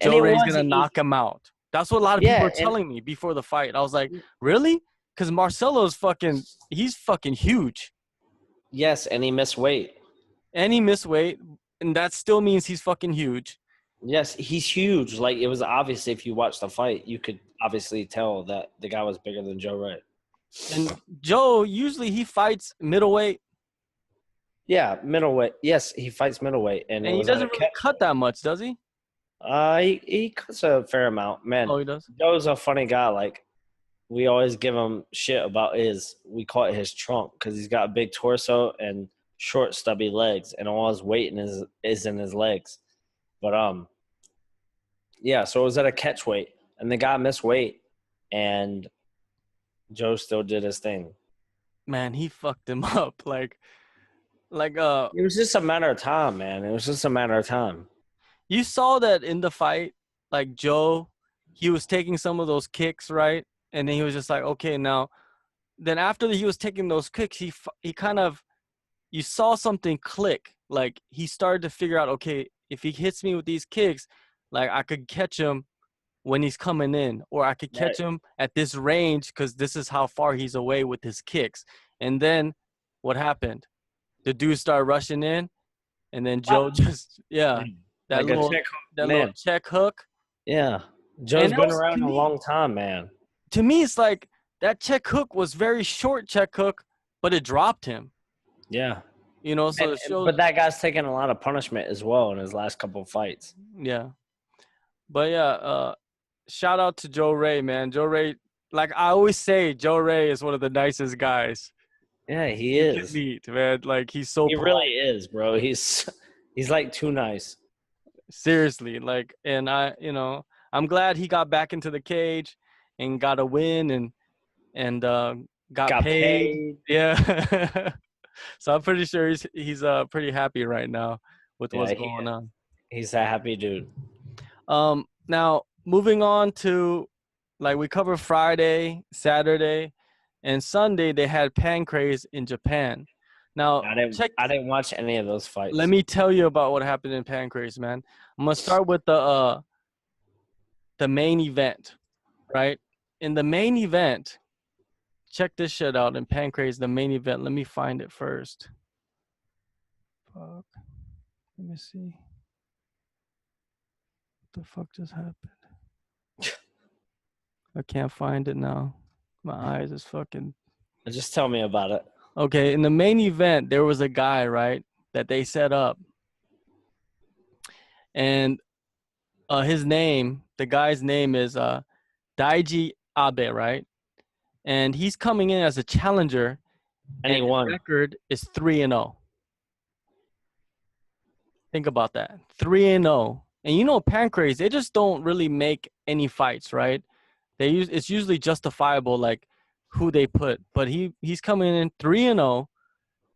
Joe Ray's going to knock him out. That's what a lot of people were telling me before the fight. I was like, really? Because Marcelo's he's fucking huge. Yes, and he missed weight. And that still means he's fucking huge. Yes, he's huge. Like, it was obvious if you watched the fight, you could obviously tell that the guy was bigger than Joe Ray. And Joe, usually he fights middleweight. Yeah, middleweight. Yes, he fights middleweight. And he doesn't really cut that much, does he? He cuts a fair amount. Man, oh, he does? Joe's a funny guy. Like, we always give him shit about we call it his trunk, because he's got a big torso and short, stubby legs, and all his weight is in his legs. But, yeah, so it was at a catch weight, and the guy missed weight, and Joe still did his thing. Man, he fucked him up. Like it was just a matter of time, man. It was just a matter of time. You saw that in the fight, like Joe, he was taking some of those kicks, right? And then he was just like, okay, now. Then after he was taking those kicks, he kind of, you saw something click. Like he started to figure out, okay, if he hits me with these kicks, like I could catch him when he's coming in, or I could catch him at this range because this is how far he's away with his kicks. And then what happened? The dude started rushing in, and then Joe that like little check hook. Yeah. Joe's been around a long time, man. To me, it's like that check hook was very short check hook, but it dropped him. Yeah. So it shows. But that guy's taking a lot of punishment as well in his last couple of fights. Yeah. But yeah, shout out to Joe Ray, man. Joe Ray, like I always say, Joe Ray is one of the nicest guys. Yeah, he He's is. elite, man. Like he's so He polite. really is, bro. He's like too nice. Seriously, like, and I'm glad he got back into the cage and got a win and got Got paid. paid. Yeah. So I'm pretty sure he's pretty happy right now with what's Yeah, going on. he's a happy dude. Now moving on to, like, we covered Friday, Saturday, and Sunday. They had Pancrase in Japan. Now I didn't watch any of those fights. let me tell you about what happened in Pancrase, man. I'm gonna start with the main event, right? In the main event, check this shit out. In Pancrase, the main event. Let me find it first. Fuck. Let me see. What the fuck just happened? I can't find it now. My eyes is fucking. Just tell me about it. Okay, in the main event, there was a guy, right, that they set up. And the guy's name is Daiji Abe, right? And he's coming in as a challenger. And he won. His record is 3-0. Think about that. 3-0. And Pancrase, they just don't really make any fights, right? It's usually justifiable, like who they put. But he's coming in 3-0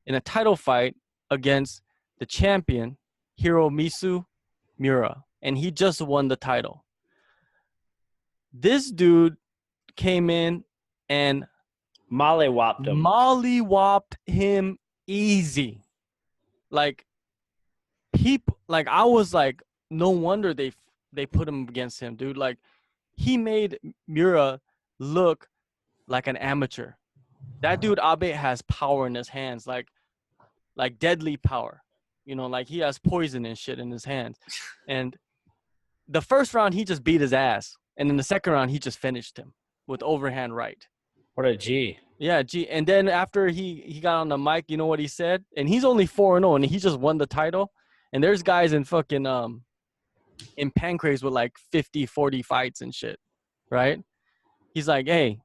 in a title fight against the champion, Hiromisu Miura. And he just won the title. This dude came in and mollywopped him easy. Like, I was like, no wonder they put him against him, dude. Like, he made Miura look like an amateur. That dude Abe has power in his hands, like deadly power. Like he has poison and shit in his hands. And the first round, he just beat his ass. And in the second round, he just finished him with overhand right. What a G. Yeah, G. And then after he got on the mic, you know what he said? And he's only 4-0, and he just won the title. And there's guys in fucking in Pancrase with like 50, 40 fights and shit, right? He's like, hey,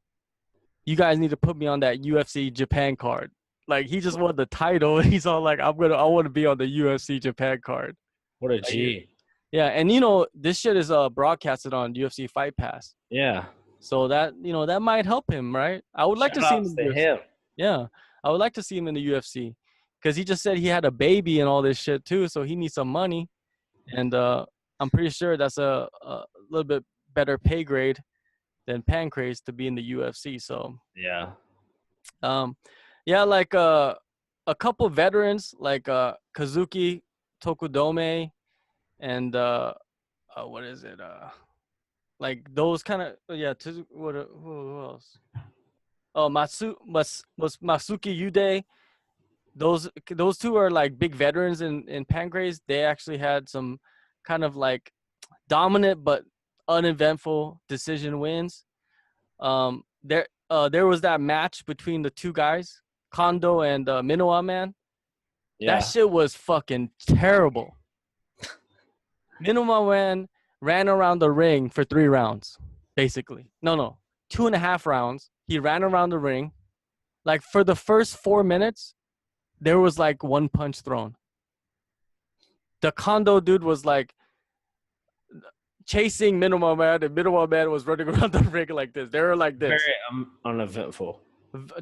you guys need to put me on that UFC Japan card. Like, he just won the title. He's all like, I want to be on the UFC Japan card. What a G. Yeah, and this shit is broadcasted on UFC Fight Pass. Yeah. So that that might help him, right? I would like to see him in the UFC. Yeah, I would like to see him in the UFC because he just said he had a baby and all this shit too, so he needs some money, and I'm pretty sure that's a little bit better pay grade than Pancrase to be in the UFC. So yeah, like a couple veterans like Kazuki Tokudome and what is it? Like those kind of who else? Oh, Masuki Yude. Those two are like big veterans in Pancrase. They actually had some kind of like dominant but uneventful decision wins. There was that match between the two guys, Kondo and Minowa, man. Yeah. That shit was fucking terrible. Minowa ran around the ring for 3 rounds, basically. No, 2.5 rounds. He ran around the ring. Like, for the first 4 minutes, there was like 1 punch thrown. The Kondo dude was like chasing Minowa Man, and Minowa Man was running around the ring like this. They were like this. Very uneventful.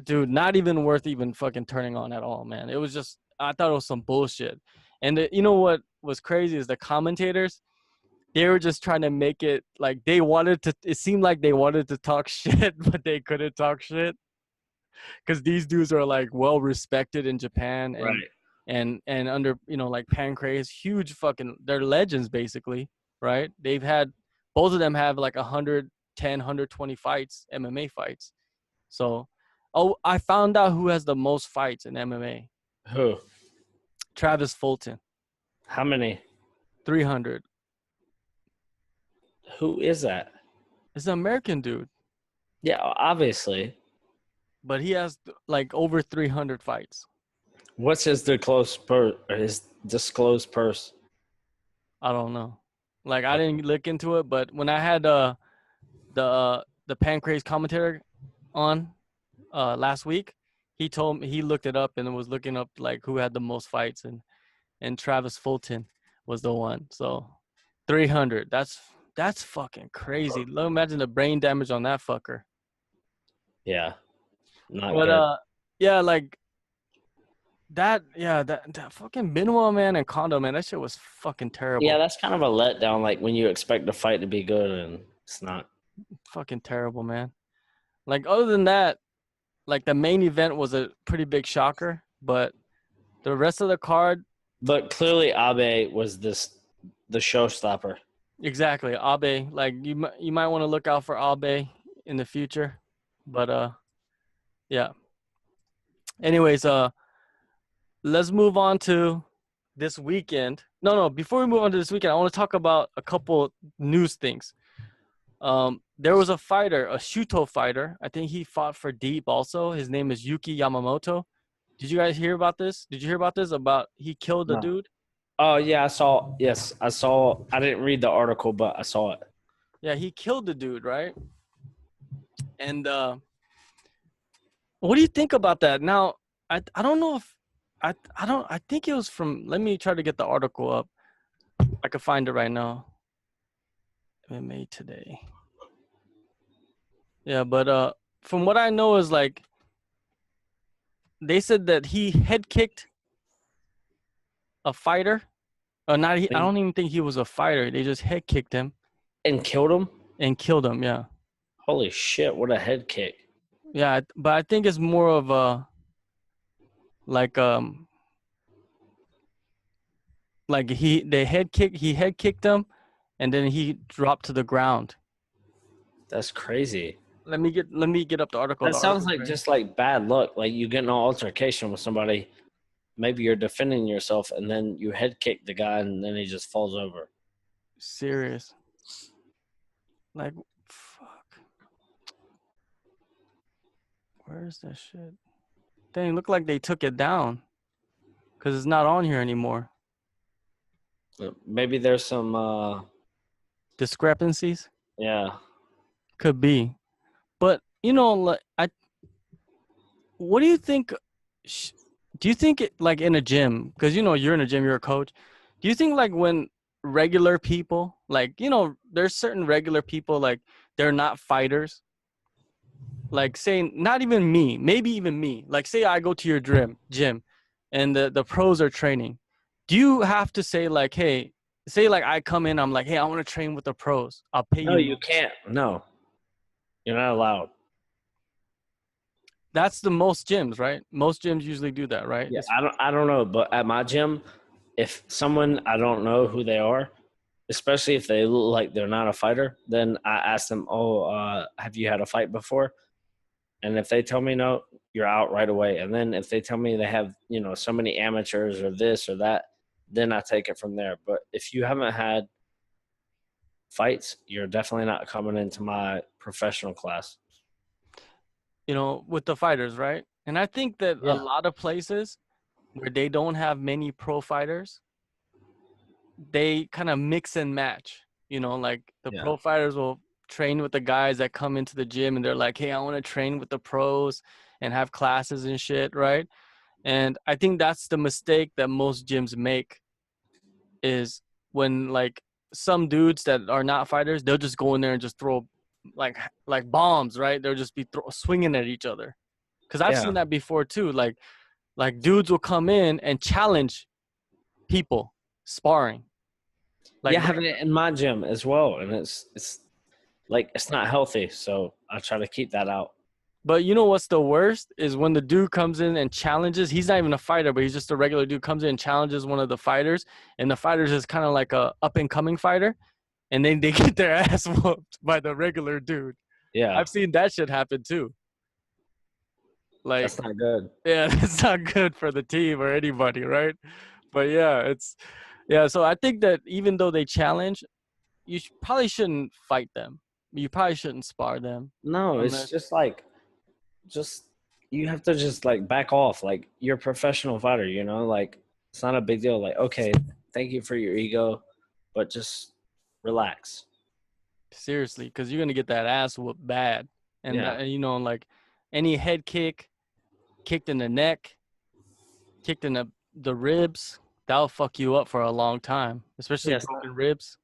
Dude, not even worth even fucking turning on at all, man. It was just, I thought it was some bullshit. And you know what was crazy is the commentators, they were just trying to make it like it seemed like they wanted to talk shit, but they couldn't talk shit. Because these dudes are like well respected in Japan and right. and under, like Pancrase, huge fucking, they're legends basically, right? Both of them have like 110, 120 fights, MMA fights. So, I found out who has the most fights in MMA. Who? Travis Fulton. How many? 300. Who is that? It's an American dude. Yeah, obviously. But he has like over 300 fights. What's his disclosed purse? I don't know. Like, I didn't look into it, but when I had the Pancrase commentator on last week, he told me, he looked it up and was looking up like who had the most fights, and Travis Fulton was the one. So 300. That's fucking crazy. Imagine the brain damage on that fucker. Yeah. Not But good. yeah, like that fucking Benoit, man, and Kondo, man, that shit was fucking terrible. Yeah, that's kind of a letdown, like when you expect the fight to be good and it's not. Fucking terrible, man. Like other than that, like the main event was a pretty big shocker, but the rest of the card. But clearly Abe was the showstopper. Exactly, Abe. Like you might want to look out for Abe in the future, but yeah. Anyways, let's move on to this weekend. No, before we move on to this weekend, I want to talk about a couple news things. There was a fighter, a Shuto fighter. I think he fought for Deep also. His name is Yuki Yamamoto. Did you guys hear about this? Did you hear about this? About he killed the dude? Oh, yeah, I saw. Yes, I saw. I didn't read the article, but I saw it. Yeah, he killed the dude, right? And what do you think about that? Now, I don't know if I think it was from, let me try to get the article up. I can find it right now. MMA Today. Yeah, but from what I know is like they said that he head kicked a fighter. I don't even think he was a fighter. They just head kicked him and killed him. And killed him, yeah. Holy shit! What a head kick. Yeah, but I think it's more of a like he head kicked him, and then he dropped to the ground. That's crazy. Let me get up the article. That sounds like just like bad luck. Like you get in an altercation with somebody, maybe you're defending yourself, and then you head kick the guy, and then he just falls over. Serious. Like, fuck. Where's that shit? Dang, look like they took it down, because it's not on here anymore. Maybe there's some discrepancies. Yeah, could be, but what do you think? Do you think like in a gym, because you're in a gym, you're a coach. Do you think like when regular people, like there's certain regular people, like they're not fighters, like saying not even me, maybe even me, like say I go to your gym and the pros are training, do you have to say like, hey, say like I come in, I'm like, hey, I want to train with the pros, I'll pay you? No, you can't. No, you're not allowed. That's the most gyms, right? Most gyms usually do that, right? Yeah, I don't know, but at my gym, if someone I don't know who they are, especially if they look like they're not a fighter, then I ask them, have you had a fight before? And if they tell me no, you're out right away. And then if they tell me they have, so many amateurs or this or that, then I take it from there. But if you haven't had fights, you're definitely not coming into my professional class. With the fighters, right? And I think that a lot of places where they don't have many pro fighters, they kind of mix and match. Like the pro fighters will train with the guys that come into the gym and they're like, hey, I want to train with the pros and have classes and shit, right? And I think that's the mistake that most gyms make, is when like some dudes that are not fighters, they'll just go in there and just throw like bombs, right? They'll just be swinging at each other. Because I've seen that before too. Like dudes will come in and challenge people sparring. Like, having it in my gym as well, and it's like it's not healthy. So I try to keep that out. But you know what's the worst is when the dude comes in and challenges. He's not even a fighter, but he's just a regular dude. Comes in and challenges one of the fighters, and the fighters is kind of like a up and coming fighter, and then they get their ass whooped by the regular dude. Yeah, I've seen that shit happen too. Like, that's not good. Yeah, that's not good for the team or anybody, right? But so I think that even though they challenge, you probably shouldn't fight them. You probably shouldn't spar them. No, it's just like, you have to just like back off. Like, you're a professional fighter, like it's not a big deal. Like, okay, thank you for your ego, but just relax. Seriously, because you're gonna get that ass whooped bad, and like any head kick, kicked in the neck, kicked in the ribs, that'll fuck you up for a long time, especially broken ribs.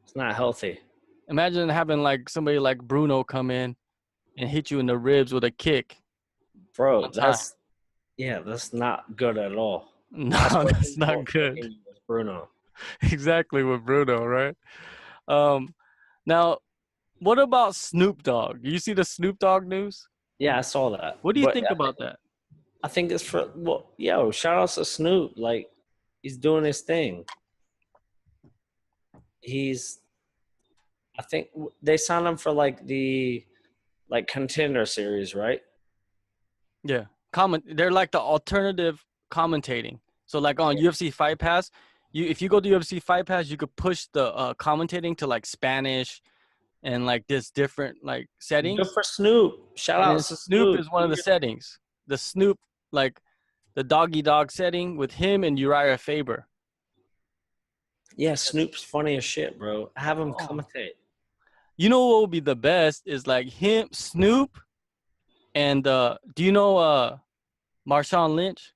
It's not healthy. Imagine having like somebody like Bruno come in and hit you in the ribs with a kick. Bro, that's not good at all. No, that's not good. Bruno. Exactly with Bruno, right? Now, what about Snoop Dogg? You see the Snoop Dogg news? Yeah, I saw that. What do you think about that? I think it's shout out to Snoop. Like, he's doing his thing. I think they signed him for like the contender series, right? Yeah. They're like the alternative commentating. So like on UFC Fight Pass, if you go to UFC Fight Pass, you could push the commentating to like Spanish and like this different like settings. Good for Snoop. Shout out to Snoop is one of the settings. The Snoop, like the doggy dog setting with him and Uriah Faber. Yeah, Snoop's funny as shit, bro. Have him commentate. You know what would be the best is like him, Snoop, and do you know Marshawn Lynch?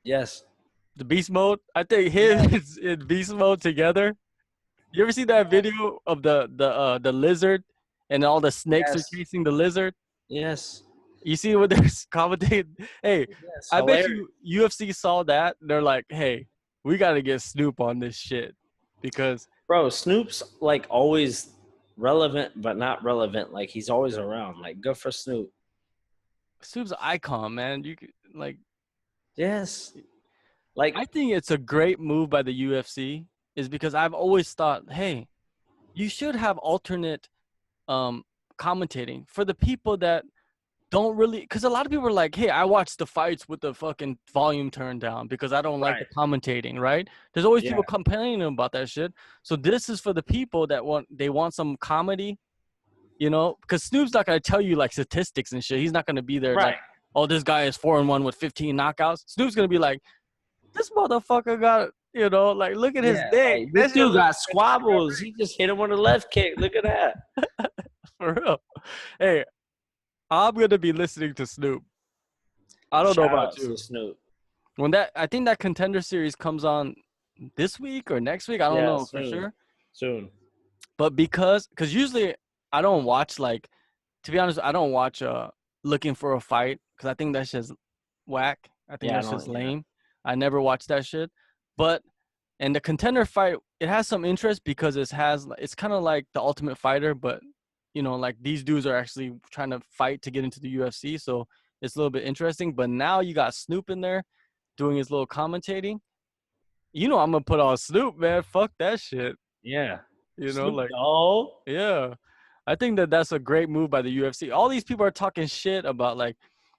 Yes. The Beast Mode? I think him is in Beast Mode together. You ever see that video of the lizard and all the snakes are chasing the lizard? Yes. You see what they're commentating? Hey, I bet you UFC saw that. They're like, hey, we got to get Snoop on this shit. Because bro, Snoop's like always relevant but not relevant. Like he's always around. Like good for Snoop. Snoop's an icon, man. You could like yes. Like I think it's a great move by the UFC is because I've always thought, hey, you should have alternate commentating for the people that don't really, because a lot of people are like, hey, I watch the fights with the fucking volume turned down because I don't like the commentating, right? There's always people complaining about that shit. So this is for the people that want some comedy, you know, because Snoop's not going to tell you like statistics and shit. He's not going to be there like, oh, this guy is 4-1 with 15 knockouts. Snoop's going to be like, this motherfucker got, you know, like, look at his neck. Like, this dude got squabbles. He just hit him with a left kick. Look at that. For real. Hey, I'm gonna be listening to Snoop. I don't know about you. Snoop. I think that contender series comes on this week or next week. I don't know for sure. Soon. But because usually I don't watch like, to be honest, I don't watch Looking for a Fight because I think that's just whack. I think that's just lame. I never watch that shit. But and the contender fight, it has some interest because it's kind of like the Ultimate Fighter, but you know, like these dudes are actually trying to fight to get into the UFC, so it's a little bit interesting. But now you got Snoop in there doing his little commentating. You know, I'm gonna put on Snoop, man. Fuck that shit. Yeah. You know, Snoop like Dogg. Yeah. I think that's a great move by the UFC. All these people are talking shit about like,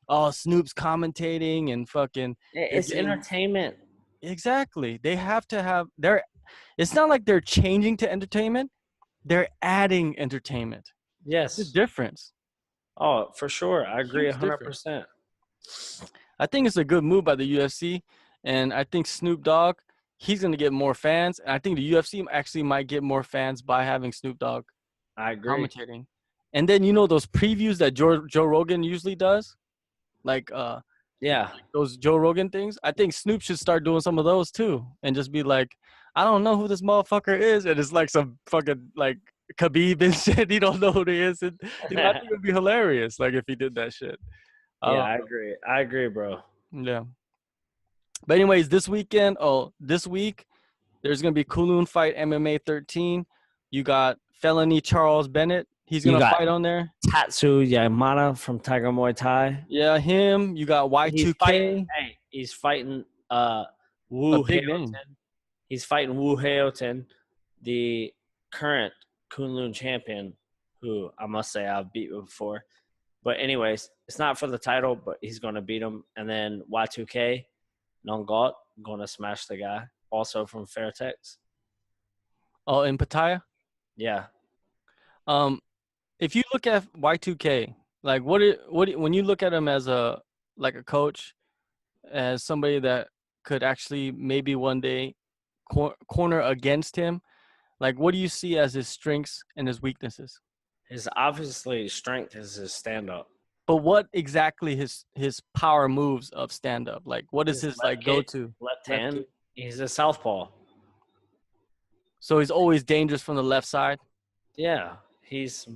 oh, Snoop's commentating and fucking. It's entertainment. Exactly. They have to have it's not like they're changing to entertainment. They're adding entertainment. Yes. It's a difference. Oh, for sure. I agree 100%. I think it's a good move by the UFC. And I think Snoop Dogg, he's going to get more fans. And I think the UFC actually might get more fans by having Snoop Dogg commentating. And then, you know, those previews that Joe Rogan usually does? Like, those Joe Rogan things. I think Snoop should start doing some of those too. And just be like, I don't know who this motherfucker is. And it's like some fucking, like, Khabib and shit. He don't know who he is. And, you know, I think it would be hilarious, like, if he did that shit. I agree, bro. Yeah. But anyways, this week, there's going to be Kunlun Fight MMA 13. You got Felony Charles Bennett. He's going to fight on there. Tatsu Yamada from Tiger Muay Thai. Yeah, him. You got Y2K. He's fighting Wu Hailton. He's fighting Wu Hailton, the current Kunlun champion, who I must say I've beat before. But anyways, it's not for the title, but he's going to beat him. And then Y2K, Nongot, going to smash the guy, also from Fairtex. Oh, in Pattaya? Yeah. If you look at Y2K, like when you look at him as a coach, as somebody that could actually maybe one day corner against him, like what do you see as his strengths and his weaknesses? His obviously strength is his stand-up. But what exactly his power moves of stand up? Like, what is his like go to? Left hand. Kick. He's a southpaw. So he's always dangerous from the left side. Yeah, that's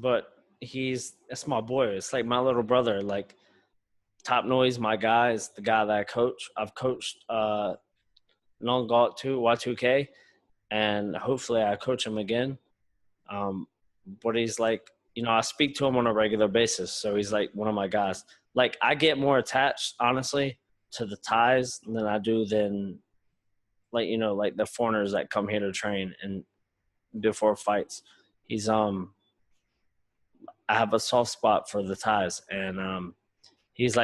my boy. It's like my little brother. Like Top Noise, my guy is the guy that I coach. I've coached Non-Galt 2, Y2K, and hopefully I coach him again. But he's like, I speak to him on a regular basis, so he's like one of my guys. Like I get more attached, honestly, to the Thais than I do like the foreigners that come here to train and before fights. I have a soft spot for the Thais, and he's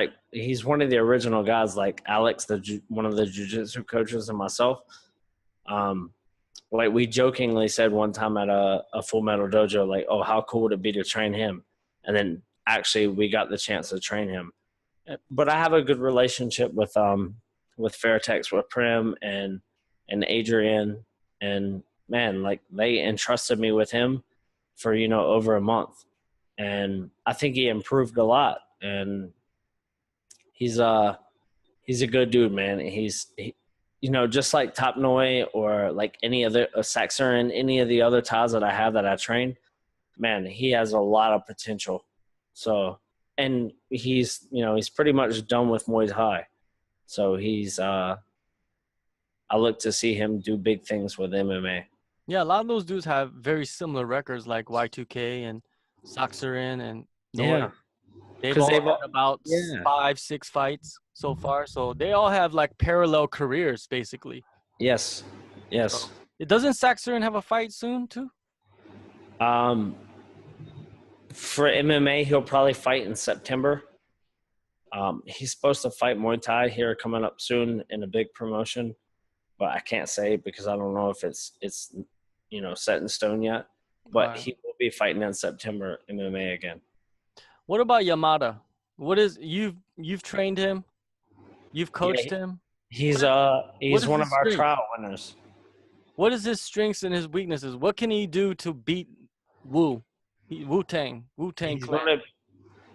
one of the original guys, like Alex, one of the jiu-jitsu coaches, and myself. Like we jokingly said one time at a Full Metal Dojo, like, oh, how cool would it be to train him? And then actually we got the chance to train him. But I have a good relationship with Fairtex, with Prim and Adrian, and man, like they entrusted me with him for, over a month. And I think he improved a lot, and he's a good dude, man. Just like Top Noi or like any other Saxerin, any of the other Thais that I have that I train, man, he has a lot of potential. So, and he's pretty much done with Muay Thai. So I look to see him do big things with MMA. Yeah, a lot of those dudes have very similar records like Y2K and Saxerin and Noi. Yeah. They've all had about 5-6 fights so far. So they all have like parallel careers, basically. Yes. So, doesn't Saxerin have a fight soon too? For MMA, he'll probably fight in September. He's supposed to fight Muay Thai here coming up soon in a big promotion, but I can't say because I don't know if it's set in stone yet. But he will be fighting in September MMA again. What about Yamada? What is you've trained him? You've coached him? He's one of our trial winners. What is his strengths and his weaknesses? What can he do to beat Wu-Tang Clan?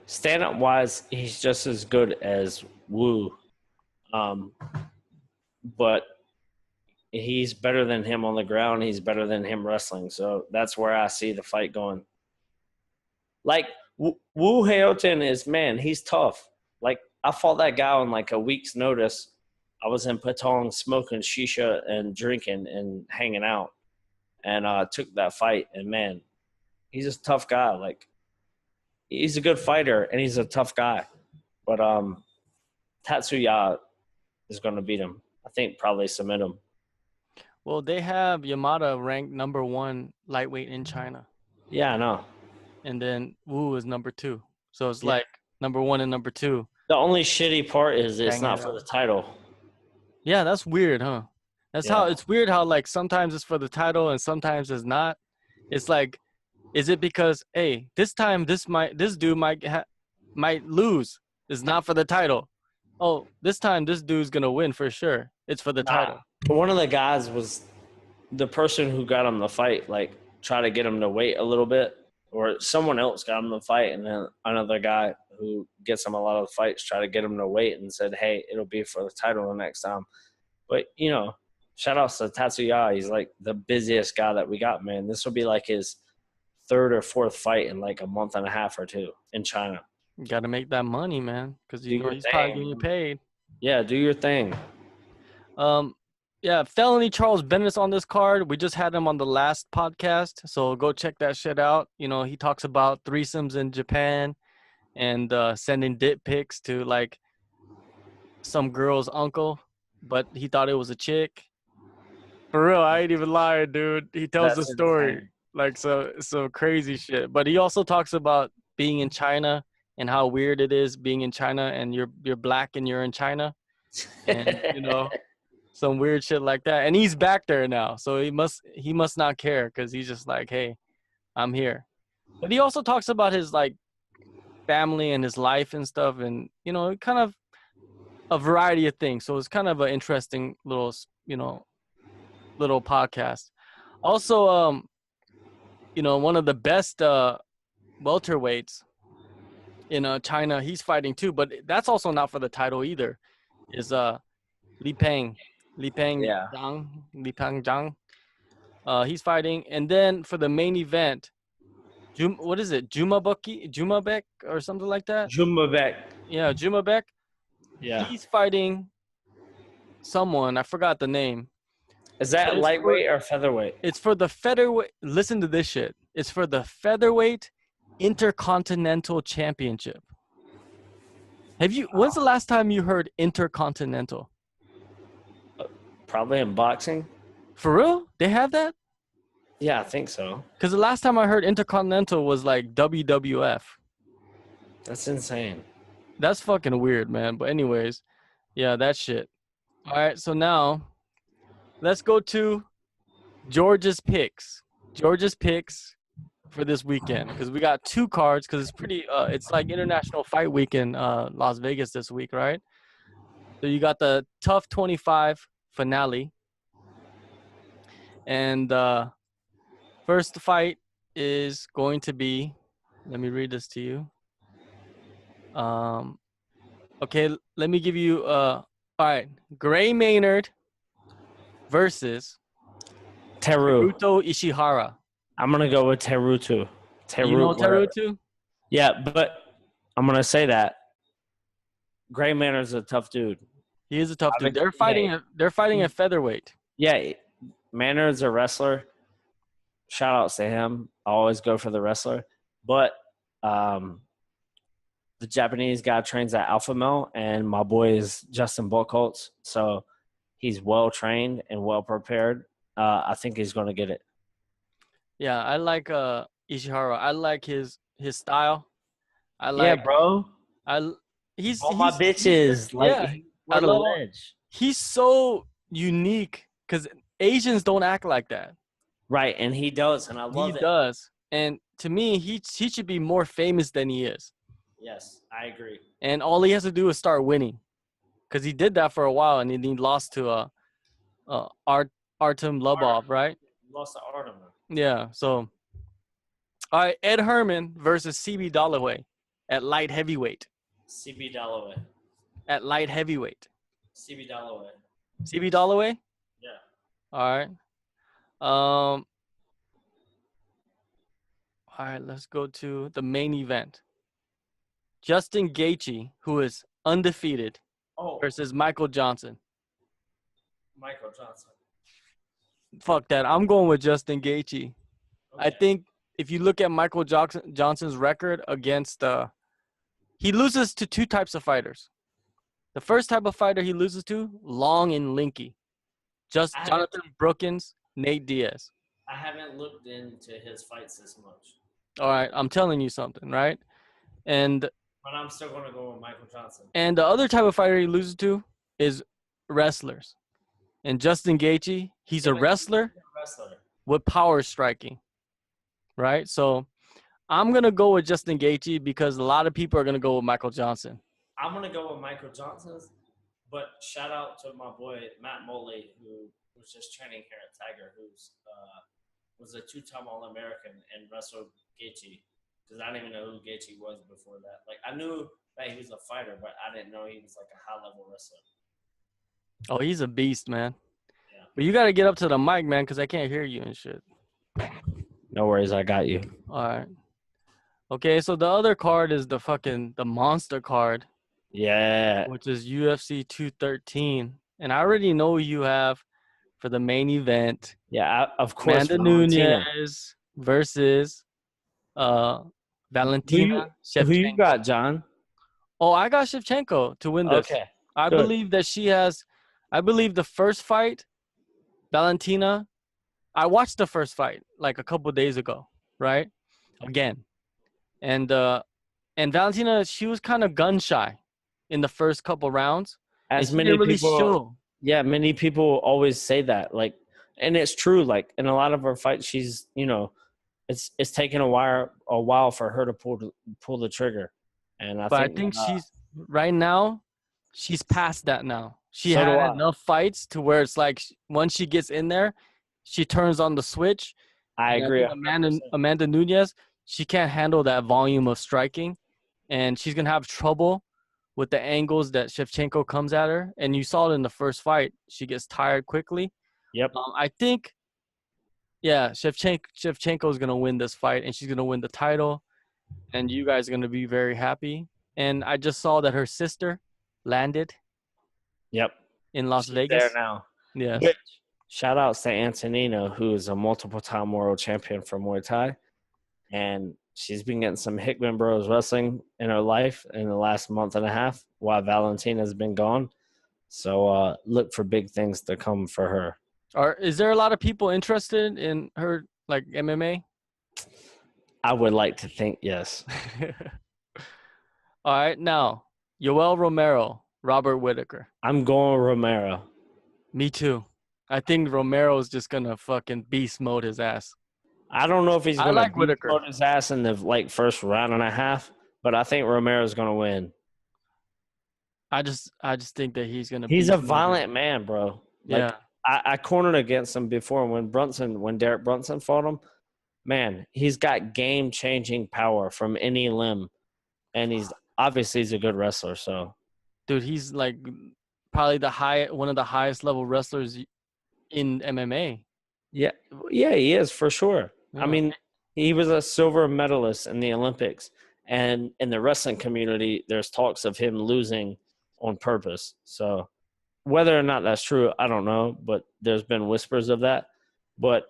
Stand-up wise, he's just as good as Wu. But he's better than him on the ground. He's better than him wrestling. So that's where I see the fight going. Like, Wu Heoten he's tough. Like, I fought that guy on like a week's notice. I was in Patong smoking shisha and drinking and hanging out. And took that fight. And, man, he's a tough guy. Like, he's a good fighter and he's a tough guy. But Tatsuya is going to beat him. I think probably submit him. Well, they have Yamada ranked number 1 lightweight in China. Yeah, I know. And then Wu is number 2. So it's like number 1 and number 2. The only shitty part is it's not for the title. Yeah, that's weird, huh? How it's weird how like sometimes it's for the title and sometimes it's not. It's like, is it because this time this dude might lose? It's not for the title. Oh, this time this dude's gonna win for sure. It's for the title. One of the guys was the person who got him the fight, like try to get him to wait a little bit, or someone else got him the fight, and then another guy who gets him a lot of the fights try to get him to wait and said, hey, it'll be for the title the next time. But, shout out to Tatsuya. He's like the busiest guy that we got, man. This will be like his 3rd or 4th fight in like a month and a half or 2 in China. You got to make that money, man, because he's probably getting paid. Yeah, do your thing. Yeah, Felony Charles Bennett's on this card. We just had him on the last podcast, so go check that shit out. He talks about threesomes in Japan and sending dick pics to like some girl's uncle, but he thought it was a chick. For real, I ain't even lying, dude. He tells the story. Insane. Like so crazy shit. But he also talks about being in China and how weird it is being in China and you're black and you're in China. And some weird shit like that. And he's back there now. So he must not care because he's just like, hey, I'm here. But he also talks about his like family and his life and stuff, and kind of a variety of things. So it's kind of an interesting little podcast. Also, one of the best welterweights in China. He's fighting too, but that's also not for the title either. Is Li Peng Zhang. He's fighting, and then for the main event, what is it? Jumabek or something like that? Jumabek. Yeah, Jumabek. Yeah. He's fighting someone. I forgot the name. Is that lightweight or featherweight? It's for the featherweight. Listen to this shit. It's for the featherweight Intercontinental Championship. When's the last time you heard Intercontinental? Probably in boxing. For real? They have that? Yeah, I think so. Because the last time I heard Intercontinental was like WWF. That's insane. That's fucking weird, man. But anyways, yeah, that shit. All right, so now let's go to George's picks. George's picks for this weekend, because we got 2 cards, because it's pretty it's like International Fight Week in Las Vegas this week, right? So you got the Tough 25 finale, and first fight is going to be, let me read this to you. Okay, let me give you all right, Gray Maynard versus Teruto Ishihara. I'm going to go with Teruto. You know Teruto? Yeah, but I'm going to say that Gray Maynard's a tough dude. He is a tough dude. They're fighting at featherweight. Yeah, Maynard's a wrestler. Shout outs to him. I always go for the wrestler. But the Japanese guy trains at Alpha Male, and my boy is Justin Buchholz. So he's well trained and well prepared. I think he's going to get it. Yeah, I like Ishihara. I like his style. Yeah, bro. He's my bitches. I love it. He's so unique because Asians don't act like that. Right, and he does, and I love it. He does. And to me, he should be more famous than he is. Yes, I agree. And all he has to do is start winning, because he did that for a while, and he lost to Artem Lubov, right? Lost to Artem. Yeah. So, all right, Ed Herman versus CB Dollaway at light heavyweight. CB Dollaway. At light heavyweight. CB Dollaway. CB Dollaway? Yeah. All right. All right, let's go to the main event. Justin Gaethje, who is undefeated, versus Michael Johnson. Michael Johnson. Fuck that. I'm going with Justin Gaethje. Okay. I think if you look at Michael Johnson's record against he loses to 2 types of fighters. The first type of fighter he loses to, long and linky. Jonathan Brookins, Nate Diaz. I haven't looked into his fights this much. All right, I'm telling you something, right? But I'm still going to go with Michael Johnson. And the other type of fighter he loses to is wrestlers. And Justin Gaethje, he's a wrestler with power striking, right? So I'm going to go with Justin Gaethje because a lot of people are going to go with Michael Johnson. I'm going to go with Michael Johnson, but shout out to my boy Matt Moley, who was just training here at Tiger, who's was a 2-time All-American and wrestled Gaethje, because I didn't even know who Gaethje was before that. Like, I knew that he was a fighter, but I didn't know he was like a high-level wrestler. Oh, he's a beast, man. Yeah. But you got to get up to the mic, man, because I can't hear you and shit. No worries, I got you. All right. Okay, so the other card is the monster card. Yeah. Which is UFC 213. And I already know you have for the main event. Yeah, of course. Amanda Nunes versus Valentina Shevchenko. Who you got, John? Oh, I got Shevchenko to win this. Okay. I believe that she has – I believe the first fight, Valentina – I watched the first fight like a couple days ago, right? Again. And Valentina, she was kind of gun-shy in the first couple rounds. As many people – yeah, many people always say that. Like, and it's true. Like, in a lot of her fights, she's, it's taken a while for her to pull the trigger. And I think she's right now, she's past that now. She had enough fights to where it's like once she gets in there, she turns on the switch. I agree. Amanda Nunes, she can't handle that volume of striking. and she's gonna have trouble with the angles that Shevchenko comes at her. And you saw it in the first fight; she gets tired quickly. Yep. I think, yeah, Shevchenko is gonna win this fight, and she's gonna win the title, and you guys are gonna be very happy. And I just saw that her sister landed. Yep. In Las She's Vegas. there now. Yes. Which, shout outs to Antonina, who is a multiple-time world champion for Muay Thai. And she's been getting some Hickman Bros wrestling in her life in the last month and a half while Valentina's been gone. So look for big things to come for her. Is there a lot of people interested in her, like MMA? I would like to think yes. All right, now Yoel Romero, Robert Whittaker. I'm going Romero. Me too. I think Romero's just gonna fucking beast mode his ass. I don't know if he's gonna like beast mode his ass in the first round and a half, but I think Romero's gonna win. I just think that he's gonna. He's a violent man, bro. Yeah. I cornered against him before when Derek Brunson fought him. Man, he's got game-changing power from any limb, and he's a good wrestler. So, dude, he's like probably one of the highest level wrestlers in MMA. Yeah, he is for sure. Yeah. I mean, he was a silver medalist in the Olympics, and in the wrestling community, there's talks of him losing on purpose. So, whether or not that's true, I don't know, but there's been whispers of that. But,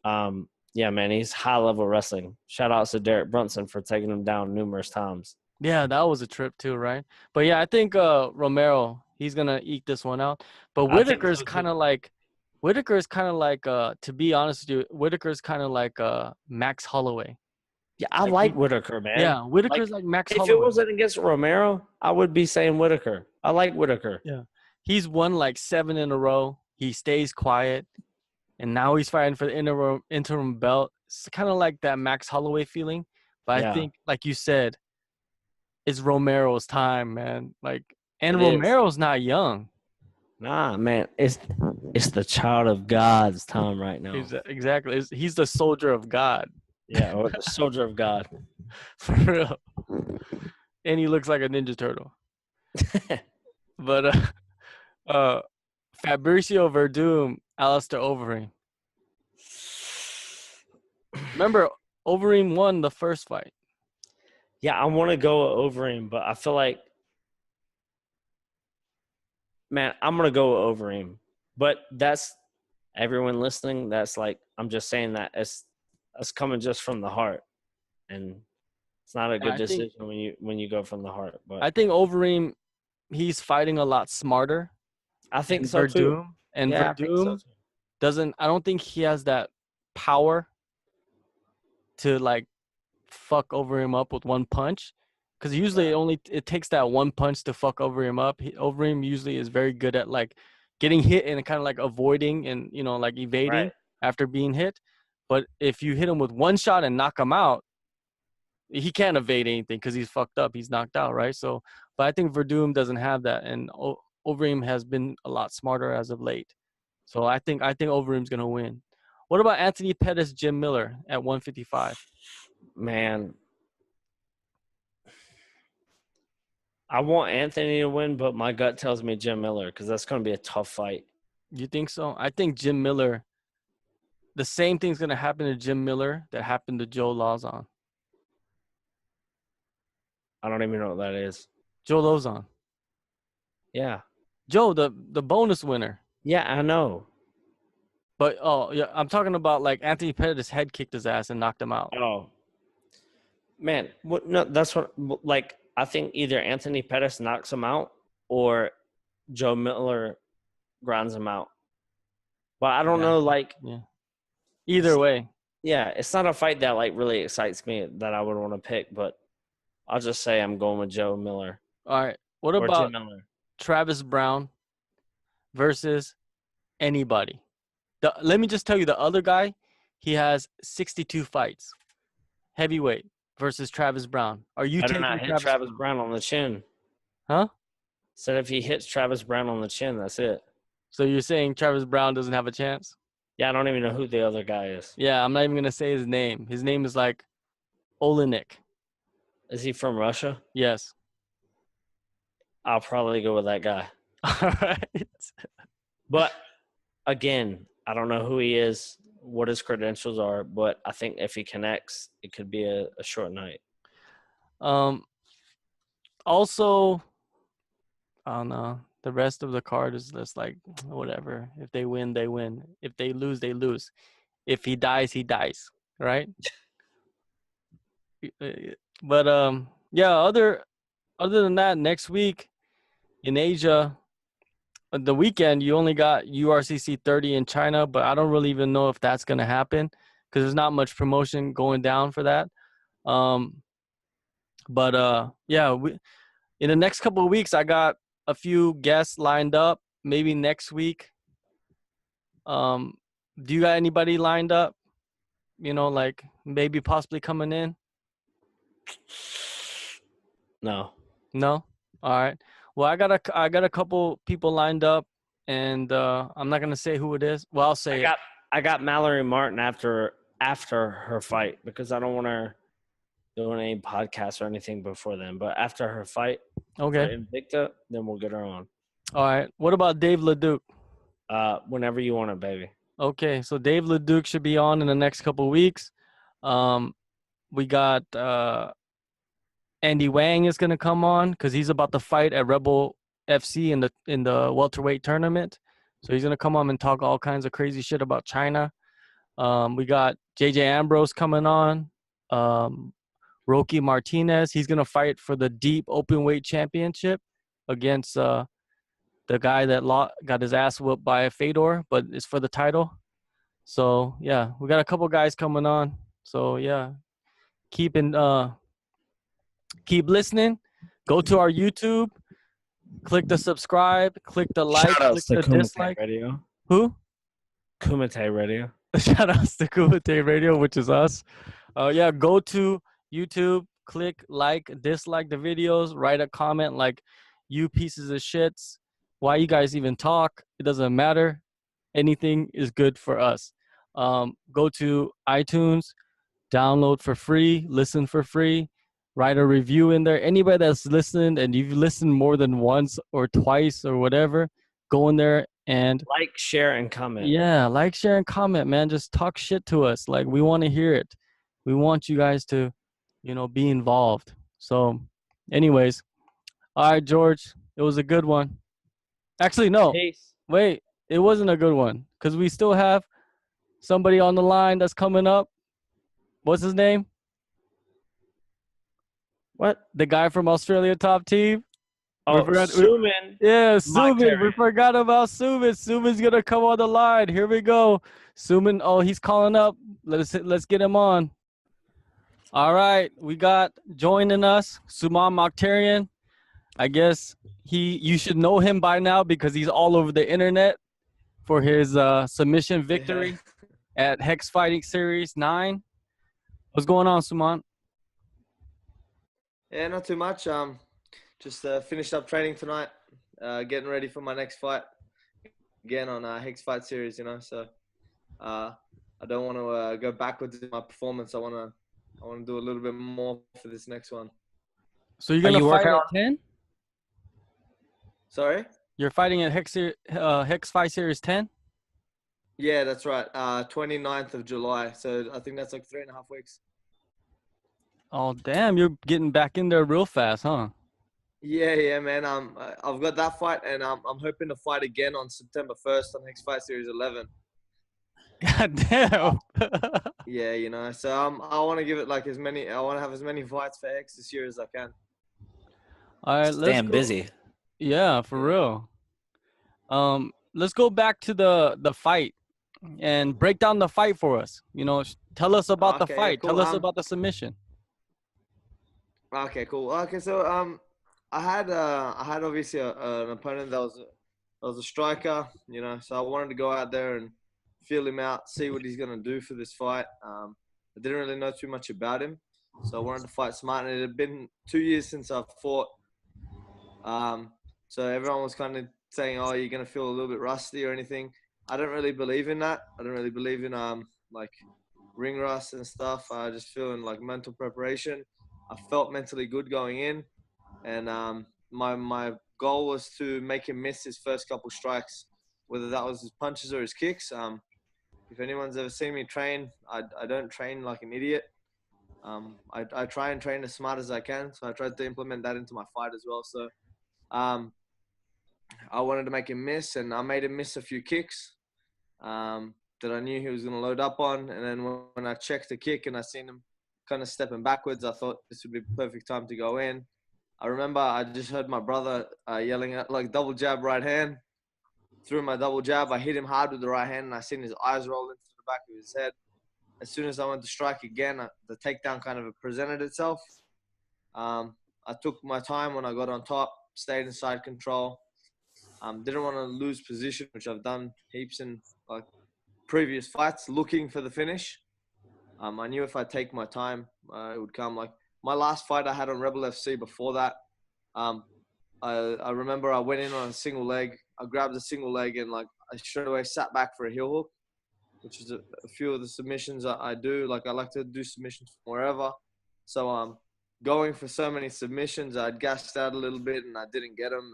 yeah, man, he's high-level wrestling. Shout-outs to Derek Brunson for taking him down numerous times. Yeah, that was a trip too, right? But, yeah, I think Romero, he's going to eke this one out. But Whittaker's kind of like to be honest with you, Whittaker's kind of like Max Holloway. Yeah, I like Whittaker, man. Yeah, Whittaker's like Max Holloway. If it wasn't against Romero, I would be saying Whittaker. I like Whittaker. Yeah. He's won like 7 in a row. He stays quiet. And now he's fighting for the interim belt. It's kind of like that Max Holloway feeling. But I think, like you said, it's Romero's time, man. Romero's not young. Nah, man. It's the child of God's time right now. Exactly. He's the soldier of God. Yeah, or the soldier of God. For real. And he looks like a Ninja Turtle. But Fabricio Verdum, Alistair Overeem. Remember, Overeem won the first fight. Yeah, I want to go with Overeem, but I feel like, man, I'm going to go with Overeem. But that's everyone listening. That's like, I'm just saying that it's coming just from the heart. And it's not a good decision when you go from the heart. But I think Overeem, he's fighting a lot smarter. I think so too. And Verdum I don't think he has that power to like fuck Overeem up with one punch. Because usually it takes that one punch to fuck Overeem up. Overeem usually is very good at like getting hit and kind of like avoiding and, like evading after being hit. But if you hit him with one shot and knock him out, he can't evade anything because he's fucked up. He's knocked out, right? So, but I think Verdum doesn't have that. And Overeem has been a lot smarter as of late. So I think Overeem's going to win. What about Anthony Pettis, Jim Miller at 155? Man, I want Anthony to win, but my gut tells me Jim Miller because that's going to be a tough fight. You think so? I think Jim Miller, the same thing's going to happen to Jim Miller that happened to Joe Lauzon. I don't even know what that is. Joe Lauzon. Yeah. Joe, the bonus winner. Yeah, I know. But, I'm talking about like Anthony Pettis head kicked his ass and knocked him out. Oh. Man, no, that's what, like, I think either Anthony Pettis knocks him out or Joe Miller grounds him out. But I don't know, like. Yeah. Either way. Yeah, it's not a fight that, like, really excites me that I would want to pick, but I'll just say I'm going with Joe Miller. All right. What about Travis Brown versus anybody? Let me just tell you, the other guy, he has 62 fights. Heavyweight versus Travis Brown. Are you taking Travis Brown on the chin? Huh? Said if he hits Travis Brown on the chin, that's it. So you're saying Travis Brown doesn't have a chance? Yeah, I don't even know who the other guy is. Yeah, I'm not even going to say his name. His name is like Olenek. Is he from Russia? Yes. I'll probably go with that guy. All right. But again, I don't know who he is, what his credentials are, but I think if he connects, it could be a short night. Also, I don't know. The rest of the card is just like whatever. If they win, they win. If they lose, they lose. If he dies, he dies. Right? But yeah. Other than that, next week in Asia, the weekend you only got URCC 30 in China, but I don't really even know if that's gonna happen because there's not much promotion going down for that. But yeah, in the next couple of weeks, I got a few guests lined up. Maybe next week. Do you got anybody lined up? You know, like maybe possibly coming in? No. No. All right. Well, I got a couple people lined up, and I'm not gonna say who it is. Well, I'll say I got Mallory Martin after her fight because I don't want her doing any podcasts or anything before then. But after her fight, okay. for Invicta, then we'll get her on. All right. What about Dave LeDuc? Whenever you want it, baby. Okay, so Dave LeDuc should be on in the next couple of weeks. We got Andy Wang is gonna come on because he's about to fight at Rebel FC in the welterweight tournament. So he's gonna come on and talk all kinds of crazy shit about China. We got JJ Ambrose coming on. Rocky Martinez, he's gonna fight for the deep open weight championship against the guy that got his ass whooped by Fedor, but it's for the title. So yeah, we got a couple guys coming on. So yeah, keep listening. Go to our YouTube, click the subscribe, click the like, click the Kumite dislike. Radio. Who? Kumite Radio. Shout outs to Kumite Radio, which is us. Yeah, go to YouTube, click like, dislike the videos, write a comment like, you pieces of shits. Why you guys even talk? It doesn't matter. Anything is good for us. Go to iTunes, download for free, listen for free, write a review in there. Anybody that's listened and you've listened more than once or twice or whatever, go in there and like, share, and comment. Yeah, like, share, and comment, man. Just talk shit to us. Like, we want to hear it. We want you guys to, be involved. So, anyways, all right, George, it was a good one. Actually, no. Peace. Wait, it wasn't a good one because we still have somebody on the line that's coming up. What's his name? What? The guy from Australia Top Team? Oh, Suman. Yeah, Suman. We forgot about Suman. Suman's going to come on the line. Here we go. Suman, oh, he's calling up. Let's get him on. All right, we got joining us Suman Mokhtarian. I guess you should know him by now because he's all over the internet for his submission victory at Hex Fight Series 9. What's going on, Suman? Yeah, not too much. Just finished up training tonight, getting ready for my next fight again on Hex Fight Series. So I don't want to go backwards in my performance. I want to do a little bit more for this next one. So you're gonna fight at 10? Sorry? You're fighting at Hex Fight Series 10? Yeah, that's right. 29th of July. So I think that's like 3.5 weeks. Oh, damn. You're getting back in there real fast, huh? Yeah, man. I've got that fight, and I'm hoping to fight again on September 1st on Hex Fight Series 11. God damn. Yeah, So I want to give it like I want to have as many fights for Hex this year as I can. All right, let's Damn busy. Yeah, for real. Let's go back to the fight and break down the fight for us. Tell us about the fight. Cool. Tell us about the submission. Okay, cool. Okay, so I had obviously an opponent that was a striker. So I wanted to go out there and feel him out, see what he's gonna do for this fight. I didn't really know too much about him, so I wanted to fight smart. And it had been 2 years since I fought. So everyone was kind of saying, "Oh, you're gonna feel a little bit rusty or anything." I don't really believe in that. I don't really believe in like ring rust and stuff. I just feel in like mental preparation. I felt mentally good going in, and my goal was to make him miss his first couple strikes, whether that was his punches or his kicks. If anyone's ever seen me train, I don't train like an idiot. I try and train as smart as I can, so I tried to implement that into my fight as well. So I wanted to make him miss, and I made him miss a few kicks that I knew he was going to load up on. And then when I checked the kick and I seen him kind of stepping backwards, I thought this would be the perfect time to go in. I remember I just heard my brother yelling at like double jab right hand. Threw my double jab. I hit him hard with the right hand, and I seen his eyes roll into the back of his head. As soon as I went to strike again, the takedown kind of presented itself. I took my time when I got on top, stayed in side control. Didn't want to lose position, which I've done heaps in like previous fights, looking for the finish. I knew if I take my time, it would come. Like my last fight I had on Rebel FC before that, I remember I went in on a single leg. I grabbed a single leg and like I straight away sat back for a heel hook, which is a few of the submissions I do. Like I like to do submissions from wherever. So going for so many submissions, I'd gassed out a little bit and I didn't get them.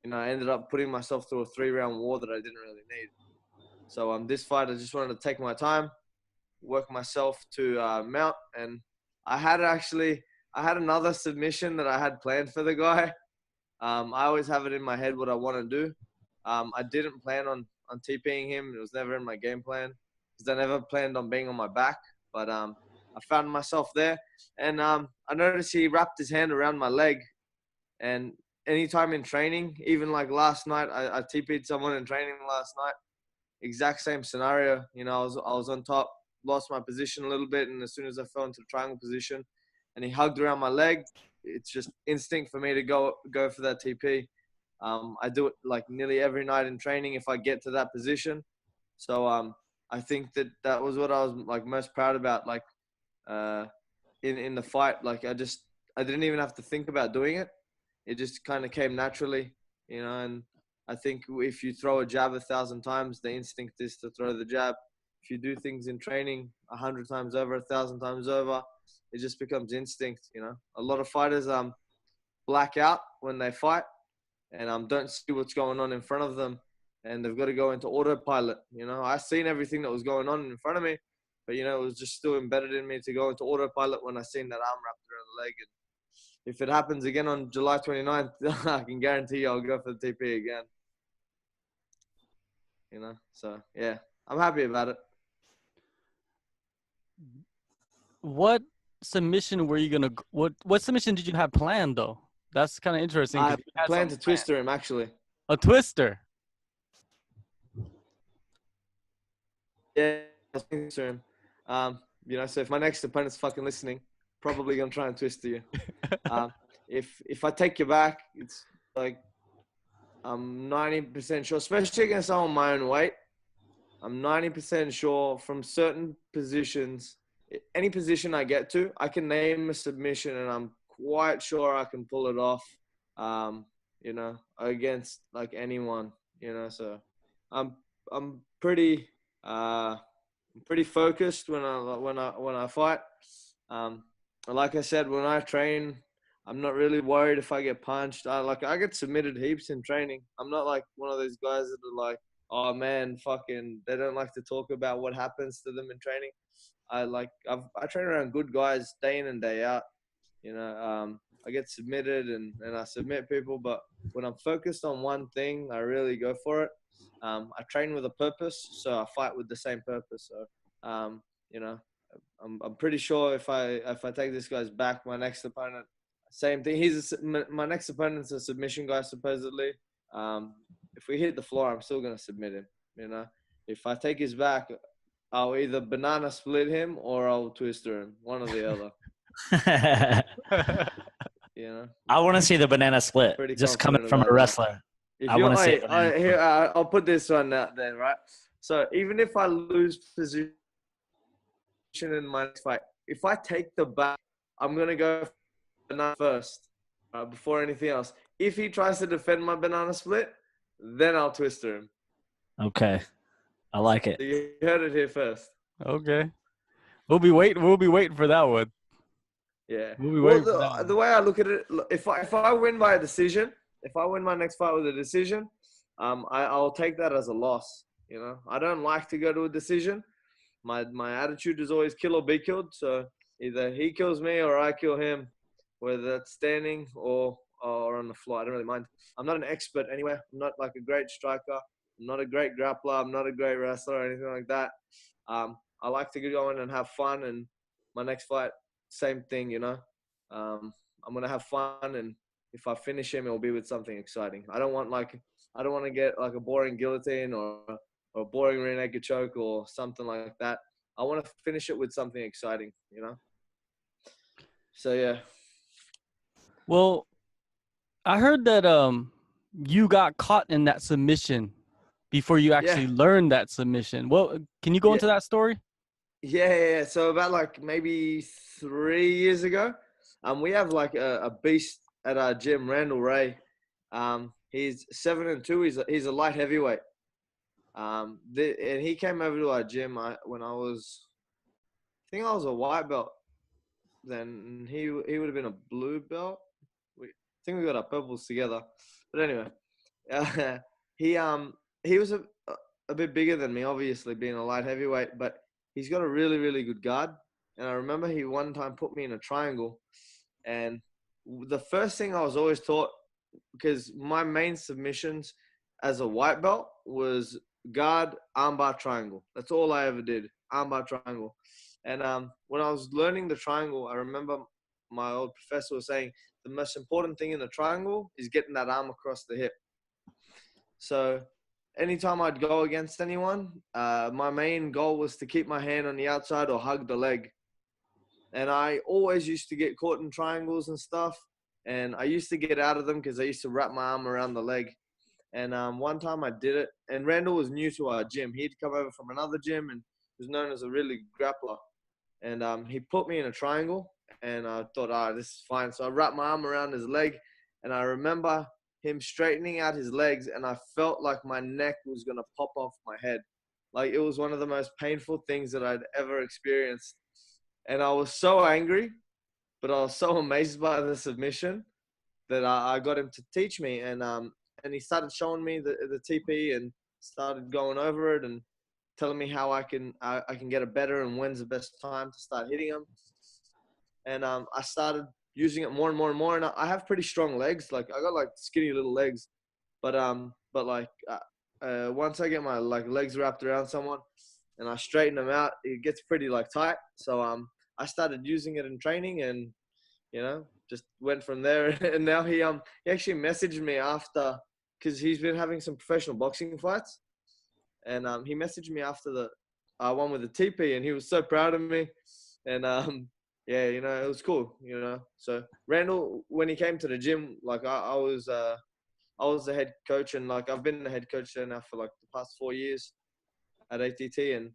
And I ended up putting myself through a 3-round war that I didn't really need. So this fight, I just wanted to take my time, work myself to mount. And I had another submission that I had planned for the guy. I always have it in my head what I want to do. I didn't plan on TPing him. It was never in my game plan because I never planned on being on my back. But I found myself there. And I noticed he wrapped his hand around my leg. And anytime in training, even like last night, I TP'd someone in training last night. Exact same scenario. You know, I was on top, lost my position a little bit. And as soon as I fell into the triangle position and he hugged around my leg, it's just instinct for me to go for that TP. I do it like nearly every night in training if I get to that position. So I think that was what I was like most proud about. Like in the fight, like I didn't even have to think about doing it. It just kind of came naturally, you know. And I think if you throw a jab 1,000 times, the instinct is to throw the jab. If you do things in training 100 times over, 1,000 times over, it just becomes instinct, you know. A lot of fighters black out when they fight and don't see what's going on in front of them, and they've got to go into autopilot. You know, I seen everything that was going on in front of me, but you know, it was just still embedded in me to go into autopilot when I seen that arm wrapped around the leg. And if it happens again on July 29th, I can guarantee you I'll go for the TP again. You know, so yeah, I'm happy about it. What submission were you gonna? What submission did you have planned though? That's kind of interesting. I planned to twister him actually. A twister. Yeah, I was twister him. You know, so if my next opponent's fucking listening, probably gonna try and twist you. If I take you back, it's like I'm 90% sure, especially against someone my own weight. I'm 90% sure from certain positions. Any position I get to, I can name a submission and I'm quite sure I can pull it off, you know, against like anyone, you know. So I'm pretty focused when I fight. Like I said, when I train, I'm not really worried if I get punched. I get submitted heaps in training. I'm not like one of those guys that are like, oh man, fucking, they don't like to talk about what happens to them in training. I train around good guys day in and day out. You know, I get submitted and I submit people, but when I'm focused on one thing, I really go for it. I train with a purpose, so I fight with the same purpose. So, you know, I'm pretty sure if I take this guy's back, my next opponent, same thing. My next opponent's a submission guy supposedly. If we hit the floor, I'm still gonna submit him. You know, if I take his back, I'll either banana split him or I'll twister him. One or the other. You know, I want to see the banana split. Just coming from a wrestler. I want to see it. I'll put this one out there, right? So even if I lose position in my next fight, if I take the back, I'm gonna go banana first before anything else. If he tries to defend my banana split, then I'll twister him. Okay, I like it. So you heard it here first. Okay, we'll be waiting for that one. Yeah. We'll be Well, waiting for that the one. way I look at it, if I win by a decision, if I win my next fight with a decision, I'll take that as a loss. You know, I don't like to go to a decision. My attitude is always kill or be killed. So either he kills me or I kill him, whether that's standing or on the floor. I don't really mind. I'm not an expert anywhere. I'm not like a great striker. I'm not a great grappler. I'm not a great wrestler or anything like that. I like to go in and have fun. And my next fight, same thing, you know. I'm gonna have fun, and if I finish him, it'll be with something exciting. I don't want to get like a boring guillotine or a boring rear naked choke or something like that. I want to finish it with something exciting, you know. So yeah. Well, I heard that you got caught in that submission before you actually learned that submission. Well, can you go into that story? Yeah. So about like maybe 3 years ago, we have like a beast at our gym, Randall Ray. He's 7'2". He's a light heavyweight. And he came over to our gym when I think I was a white belt. Then he would have been a blue belt. I think we got our purples together. But anyway, he he was a bit bigger than me, obviously being a light heavyweight, but he's got a really, really good guard. And I remember he one time put me in a triangle, and the first thing I was always taught, because my main submissions as a white belt was guard, armbar, triangle. That's all I ever did, armbar, triangle. And when I was learning the triangle, I remember my old professor was saying the most important thing in the triangle is getting that arm across the hip. So anytime I'd go against anyone, my main goal was to keep my hand on the outside or hug the leg. And I always used to get caught in triangles and stuff. And I used to get out of them because I used to wrap my arm around the leg. And one time I did it. And Randall was new to our gym. He'd come over from another gym and was known as a really good grappler. And he put me in a triangle. And I thought, this is fine. So I wrapped my arm around his leg. And I remember him straightening out his legs. And I felt like my neck was going to pop off my head. Like it was one of the most painful things that I'd ever experienced. And I was so angry, but I was so amazed by the submission that I got him to teach me. And he started showing me the Teepee and started going over it and telling me how I can get it better and when's the best time to start hitting him. And I started using it more and more and more. And I have pretty strong legs. Like I got like skinny little legs, but once I get my like legs wrapped around someone and I straighten them out, it gets pretty like tight. So I started using it in training, and you know, just went from there. And now he actually messaged me after, because he's been having some professional boxing fights, and he messaged me after the one with the Teepee, and he was so proud of me. And yeah, you know, it was cool, you know. So Randall, when he came to the gym, like I was the head coach, and like I've been the head coach there now for like the past 4 years at ATT, and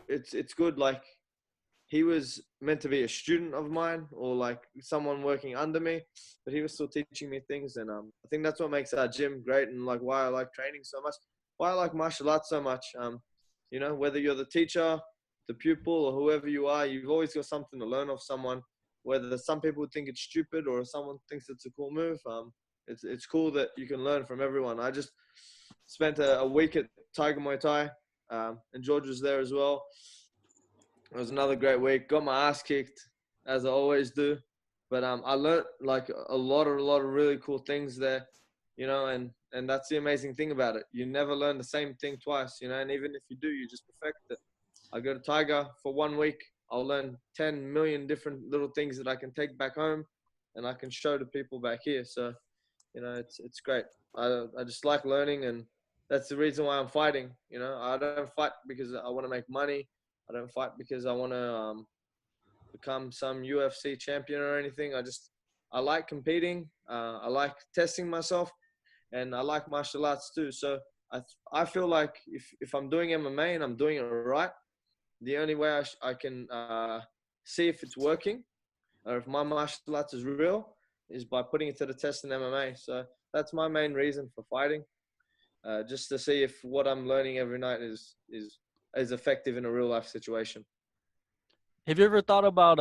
it's good. Like he was meant to be a student of mine or like someone working under me, but he was still teaching me things. And I think that's what makes our gym great, and like why I like training so much, why I like martial arts so much. You know, whether you're the teacher, the pupil, or whoever you are, you've always got something to learn off someone. Whether some people think it's stupid or someone thinks it's a cool move, it's cool that you can learn from everyone. I just spent a week at Tiger Muay Thai, and George was there as well. It was another great week. Got my ass kicked, as I always do. But I learned like a lot of really cool things there, you know, and that's the amazing thing about it. You never learn the same thing twice, you know, and even if you do, you just perfect it. I go to Tiger for 1 week. I'll learn 10 million different little things that I can take back home and I can show to people back here. So, you know, it's great. I just like learning, and that's the reason why I'm fighting. You know, I don't fight because I want to make money. I don't fight because I want to become some UFC champion or anything. I like competing. I like testing myself, and I like martial arts too. So I feel like if I'm doing MMA and I'm doing it right, the only way I can see if it's working or if my martial arts is real is by putting it to the test in MMA. So that's my main reason for fighting, just to see if what I'm learning every night is effective in a real life situation. Have you ever thought about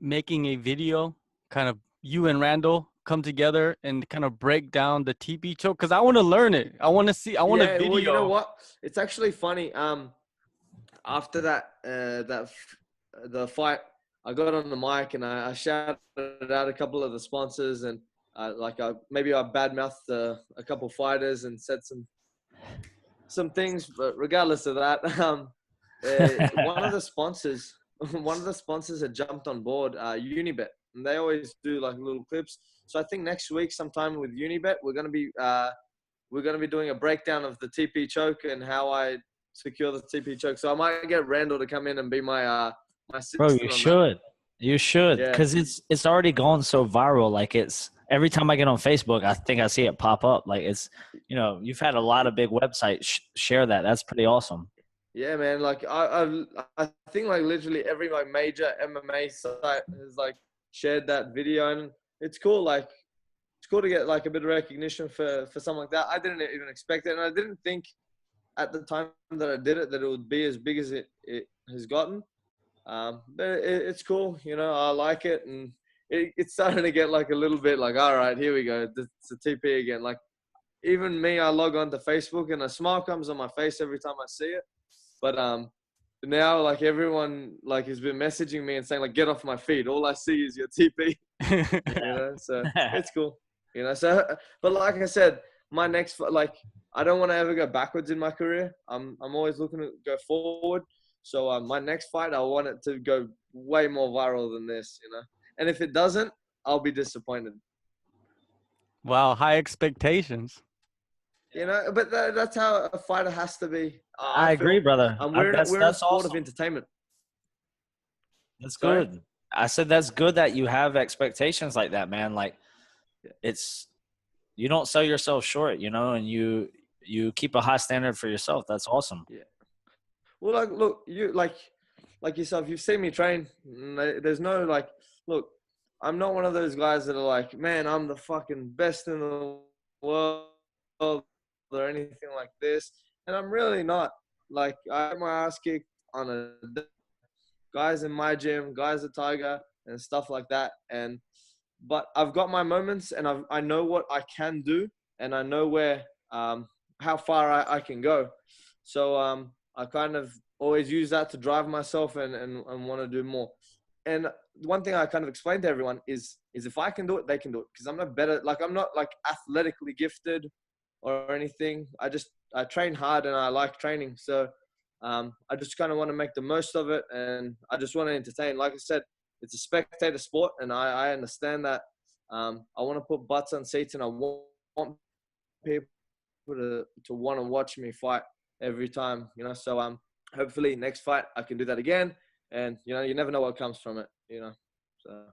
making a video, kind of you and Randall come together and kind of break down the Teepee choke? Because I want to learn it. I want to see. I want a video. Well, you know what? It's actually funny. After the fight, I got on the mic and I shouted out a couple of the sponsors and maybe I badmouthed a couple fighters and said some things. But regardless of that, one of the sponsors had jumped on board, Unibet, and they always do like little clips. So I think next week, sometime with Unibet, we're gonna be doing a breakdown of the TP choke and how I secure the TP choke. So I might get Randall to come in and be my assistant. Bro, you should, because it's already gone so viral. Like, it's every time I get on Facebook, I think I see it pop up. Like, it's, you've had a lot of big websites share that. That's pretty awesome. Yeah, man. Like I think like literally every like major MMA site has like shared that video, and it's cool. Like it's cool to get like a bit of recognition for something like that. I didn't even expect it, and I didn't think at the time that I did it that it would be as big as it has gotten. But it's cool. I like it, and it's starting to get like a little bit like, all right, here we go. It's a TP again. Like even me, I log on to Facebook and a smile comes on my face every time I see it. But now like everyone like has been messaging me and saying like, get off my feed. All I see is your TP. So it's cool. So but like I said, my next like I don't want to ever go backwards in my career. I'm always looking to go forward. So my next fight, I want it to go way more viral than this, And if it doesn't, I'll be disappointed. Wow, high expectations. But that's how a fighter has to be. I agree, brother. We're in a sport awesome. of entertainment. That's good. I said that's good that you have expectations like that, man. Like, you don't sell yourself short, and you keep a high standard for yourself. That's awesome. Yeah. Well, like, look, you like yourself. You've seen me train. There's no like, look, I'm not one of those guys that are like, man, I'm the fucking best in the world or anything like this, and I'm really not. Like, I have my ass kicked on a guys in my gym, guys at Tiger, and stuff like that. But I've got my moments, and I know what I can do, and I know where how far I can go. So I kind of always use that to drive myself and want to do more. And one thing I kind of explain to everyone is if I can do it, they can do it. Because I'm not like athletically gifted or anything. I train hard and I like training. So I just kind of want to make the most of it, and I just want to entertain. Like I said, it's a spectator sport, and I understand that. I want to put butts on seats, and I want people to want to watch me fight every time, So hopefully next fight I can do that again, and you never know what comes from it, So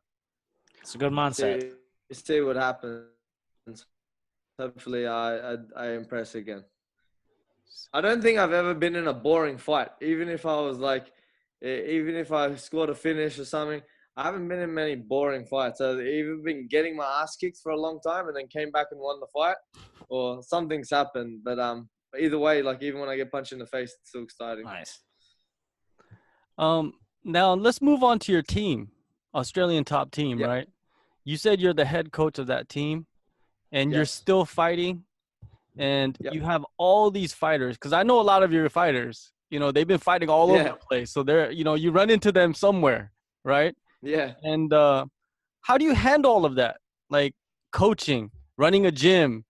it's a good mindset. See what happens. Hopefully I impress again. I don't think I've ever been in a boring fight, even if I scored a finish or something. I haven't been in many boring fights. I've either been getting my ass kicked for a long time and then came back and won the fight, or something's happened. But either way, like even when I get punched in the face, it's still exciting. Nice. Now let's move on to your team, Australian top team, right? You said you're the head coach of that team, and you're still fighting, and you have all these fighters. Because I know a lot of your fighters. They've been fighting all over the place. So they're, you run into them somewhere, right? Yeah. And how do you handle all of that? Like coaching, running a gym,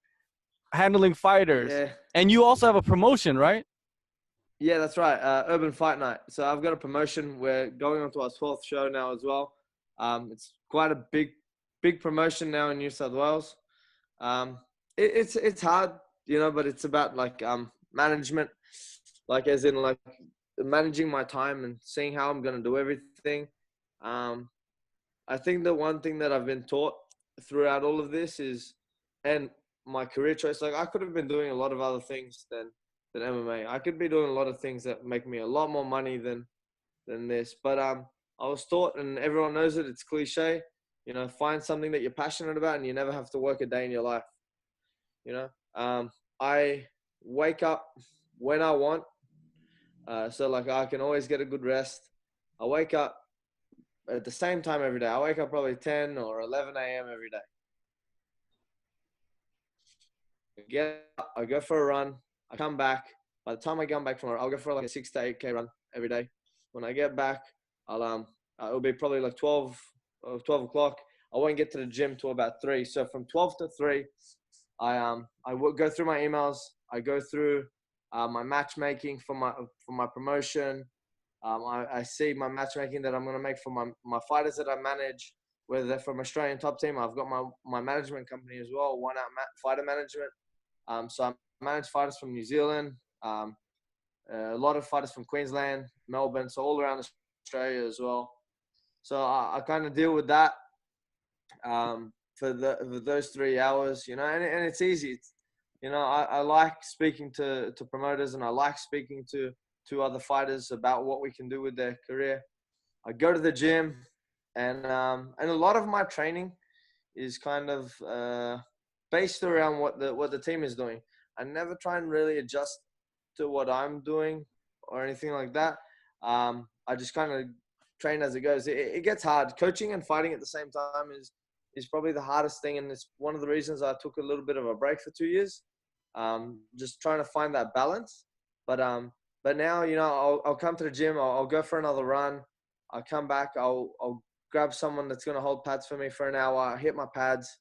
handling fighters. Yeah. And you also have a promotion, right? Yeah, that's right. Urban Fight Night. So I've got a promotion. We're going on to our 12th show now as well. It's quite a big promotion now in New South Wales. It's hard, but it's about like management, like as in like managing my time and seeing how I'm going to do everything. I think the one thing that I've been taught throughout all of this is, and my career choice, like I could have been doing a lot of other things than MMA. I could be doing a lot of things that make me a lot more money than this. But I was taught, and everyone knows it, it's cliche, find something that you're passionate about and you never have to work a day in your life. I wake up when I want. So like I can always get a good rest. I wake up at the same time every day. I wake up probably 10 or 11 a.m. every day. I go for a run. I come back. By the time I come back from, I'll go for like a 6 to 8K run every day. When I get back, it'll be probably like 12 o'clock. I won't get to the gym till about 3. So from 12 to 3, I will go through my emails. I go through my matchmaking for my promotion. I see my matchmaking that I'm going to make for my fighters that I manage, whether they're from Australian top team. I've got my management company as well, One Out Fighter Management. So I manage fighters from New Zealand, a lot of fighters from Queensland, Melbourne, so all around Australia as well. So I kind of deal with that for those 3 hours, you know, and it's easy. You know, I like speaking to promoters, and I like speaking to other fighters about what we can do with their career. I go to the gym, and a lot of my training is kind of based around what the team is doing. I never try and really adjust to what I'm doing or anything like that. I just kind of train as it goes. It gets hard. Coaching and fighting at the same time is probably the hardest thing, and it's one of the reasons I took a little bit of a break for 2 years. Just trying to find that balance. But now, you know, I'll come to the gym. I'll go for another run. I'll come back. I'll grab someone that's going to hold pads for me for an hour. I hit my pads.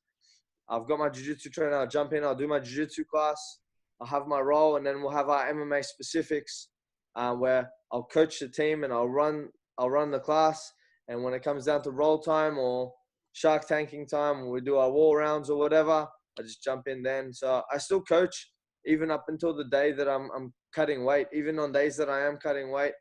I've got my jiu-jitsu trainer. I'll jump in. I'll do my jiu-jitsu class. I'll have my role, and then we'll have our MMA specifics where I'll coach the team and I'll run the class. And when it comes down to roll time or shark tanking time, we do our wall rounds or whatever, I just jump in then. So I still coach even up until the day that I'm cutting weight. Even on days that I am cutting weight,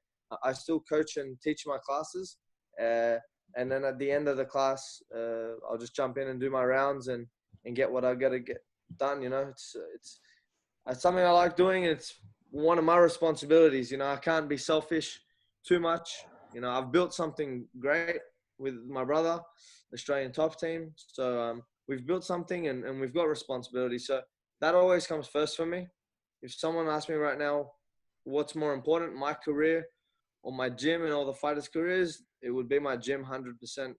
I still coach and teach my classes. And then at the end of the class, I'll just jump in and do my rounds and get what I got to get done. You know, it's something I like doing. It's one of my responsibilities. You know, I can't be selfish too much. You know, I've built something great with my brother, Australian top team. So we've built something and we've got responsibility. So that always comes first for me. If someone asks me right now, what's more important, my career or my gym and all the fighters' careers, it would be my gym 100% and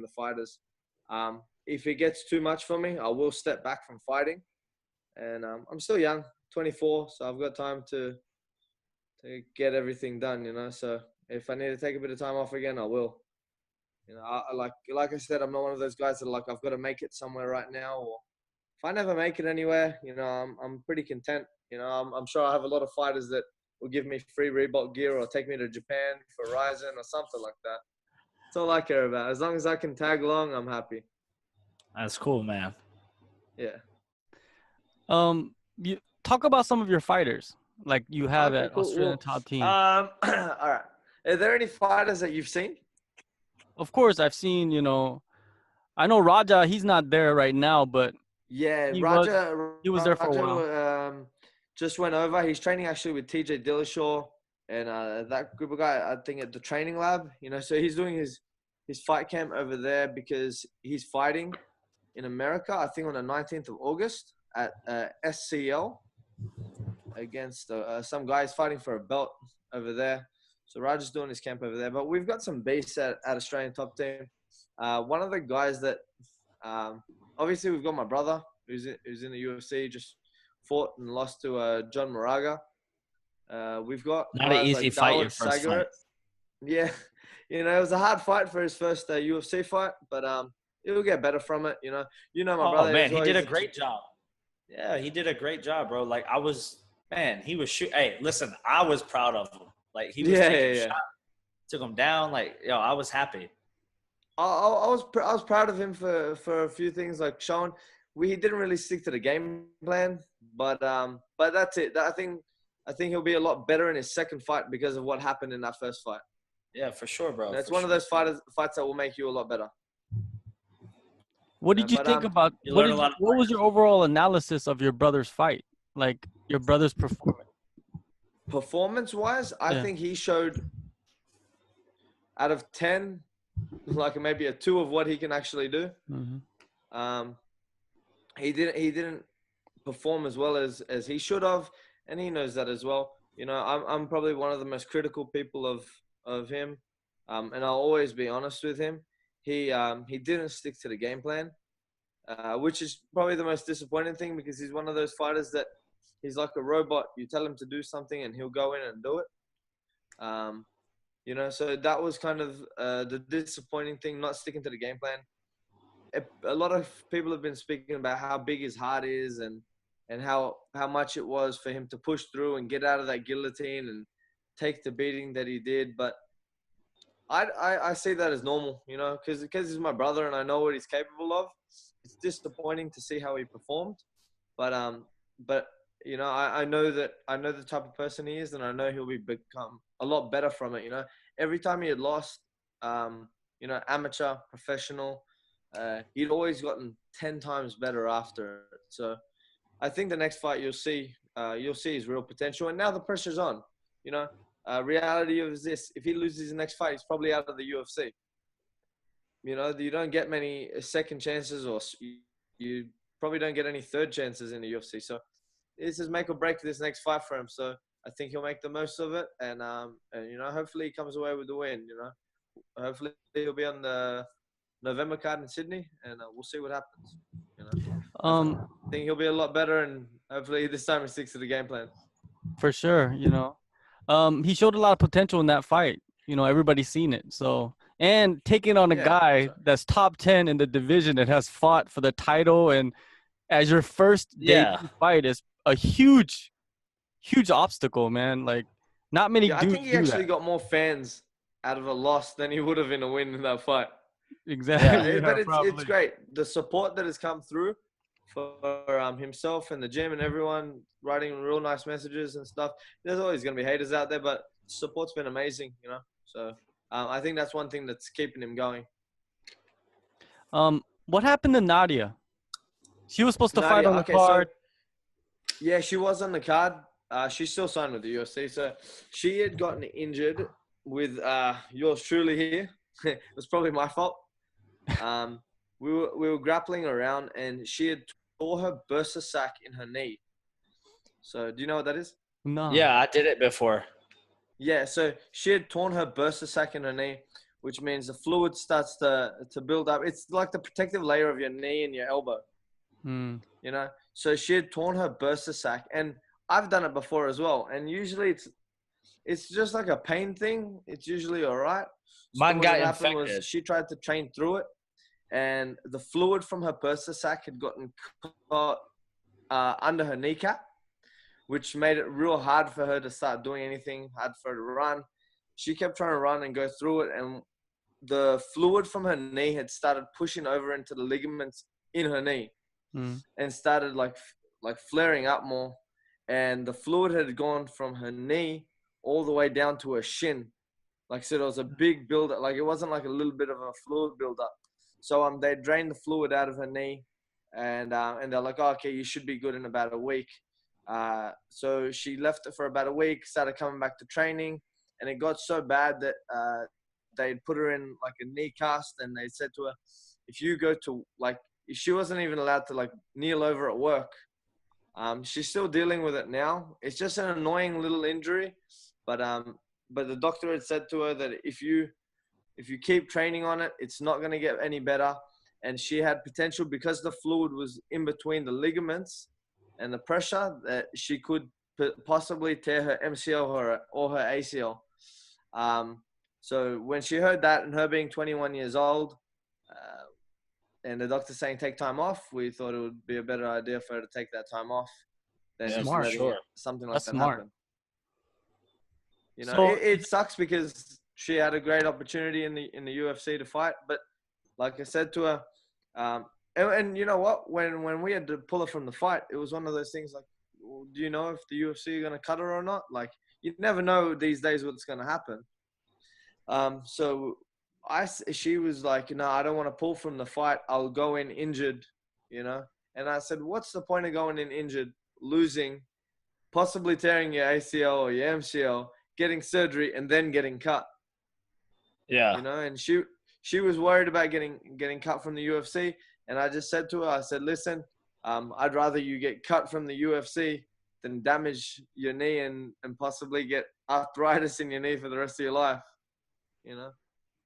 the fighters. If it gets too much for me, I will step back from fighting. And I'm still young, 24, so I've got time to get everything done, you know. So if I need to take a bit of time off again, I will. You know, I like I said, I'm not one of those guys that are like, I've got to make it somewhere right now. Or if I never make it anywhere, you know, I'm pretty content. You know, I'm sure I have a lot of fighters that will give me free Reebok gear or take me to Japan for Ryzen or something like that. That's all I care about. As long as I can tag along, I'm happy. That's cool, man. Yeah. You talk about some of your fighters, like you have at Australian top team. All right. Are there any fighters that you've seen? Of course, I've seen. You know, I know Raja. He's not there right now, but yeah, he Raja was there for a while. Just went over. He's training actually with TJ Dillashaw and that group of guys. I think at the training lab. You know, so he's doing his fight camp over there because he's fighting in America. I think on the 19th of August at SCL against some guys fighting for a belt over there. So Raja's doing his camp over there. But we've got some beasts at Australian top team. One of the guys that obviously we've got my brother who's in the UFC, just fought and lost to John Moraga. We've got not an easy like fight. Darwin Your first fight. Yeah, you know, it was a hard fight for his first UFC fight, but he'll get better from it. You know my brother. Oh man, well. He did a great job. Yeah, he did a great job, bro. Like he was shoot. Hey, listen, I was proud of him. Like he was taking shots, took him down. Like I was happy. I was proud of him for a few things, like showing he didn't really stick to the game plan, but that's it. I think he'll be a lot better in his second fight because of what happened in that first fight. Yeah, for sure, bro. It's one of those fights that will make you a lot better. What did you think about? What was your overall analysis of your brother's fight? Like your brother's performance? Performance-wise, I think he showed out of 10, like maybe a 2 of what he can actually do. Mm-hmm. He didn't perform as well as he should have, and he knows that as well. You know, I'm probably one of the most critical people of him. and I'll always be honest with him. He didn't stick to the game plan, which is probably the most disappointing thing, because he's one of those fighters that he's like a robot. You tell him to do something and he'll go in and do it. So that was kind of the disappointing thing, not sticking to the game plan. A lot of people have been speaking about how big his heart is and how much it was for him to push through and get out of that guillotine and take the beating that he did. But I see that as normal, because he's my brother and I know what he's capable of. It's disappointing to see how he performed, but I know the type of person he is, and I know he'll become a lot better from it. Every time he had lost, amateur, professional, he'd always gotten 10 times better after it. So I think the next fight you'll see his real potential, and now the pressure's on. Reality is this: if he loses his next fight, he's probably out of the UFC. You don't get many second chances, or you probably don't get any third chances in the UFC. So this is make or break this next fight for him. So I think he'll make the most of it, and hopefully he comes away with the win. Hopefully he'll be on the November card in Sydney, and we'll see what happens. I think he'll be a lot better, and hopefully this time he sticks to the game plan. For sure, he showed a lot of potential in that fight. Everybody's seen it. So, and taking on a guy that's top 10 in the division and has fought for the title, and as your first debut fight is a huge obstacle, man. Like, not many dudes do that. I think he actually got more fans out of a loss than he would have in a win in that fight. Exactly. But it's great. The support that has come through for himself and the gym and everyone writing real nice messages and stuff. There's always going to be haters out there, but support's been amazing, So I think that's one thing that's keeping him going. What happened to Nadia? She was supposed to fight on the card. So, she was on the card. She's still signed with the UFC. So she had gotten injured with yours truly here. It was probably my fault. We were grappling around, and she had tore her bursa sac in her knee. So do you know what that is? No. Yeah, I did it before. Yeah, so she had torn her bursa sac in her knee, which means the fluid starts to build up. It's like the protective layer of your knee and your elbow. So she had torn her bursa sac, and I've done it before as well. And usually it's just like a pain thing. It's usually all right. Mine got infected. She tried to train through it, and the fluid from her bursa sac had gotten caught under her kneecap, which made it real hard for her to start doing anything, hard for her to run. She kept trying to run and go through it, and the fluid from her knee had started pushing over into the ligaments in her knee and started like flaring up more. And the fluid had gone from her knee all the way down to her shin. Like I said, it was a big buildup. Like, it wasn't like a little bit of a fluid buildup. So they drained the fluid out of her knee, and they're like, oh, okay, you should be good in about a week. So she left it for about a week, started coming back to training, and it got so bad that they'd put her in like a knee cast, and they said to her, if you go to she wasn't even allowed to kneel over at work. She's still dealing with it now. It's just an annoying little injury, but the doctor had said to her that if you keep training on it, it's not going to get any better. And she had potential, because the fluid was in between the ligaments and the pressure, that she could possibly tear her MCL or her ACL. So when she heard that, and her being 21 years old, and the doctor saying take time off, we thought it would be a better idea for her to take that time off than something like that happen. It sucks, because she had a great opportunity in the UFC to fight, but like I said to her, and you know what? When we had to pull her from the fight, it was one of those things like, well, do you know if the UFC are going to cut her or not? Like, you never know these days what's going to happen. So she was like, no, I don't want to pull from the fight. I'll go in injured, And I said, what's the point of going in injured, losing, possibly tearing your ACL or your MCL, getting surgery, and then getting cut? Yeah. And she was worried about getting cut from the UFC. And I just said to her, I said, listen, I'd rather you get cut from the UFC than damage your knee and possibly get arthritis in your knee for the rest of your life,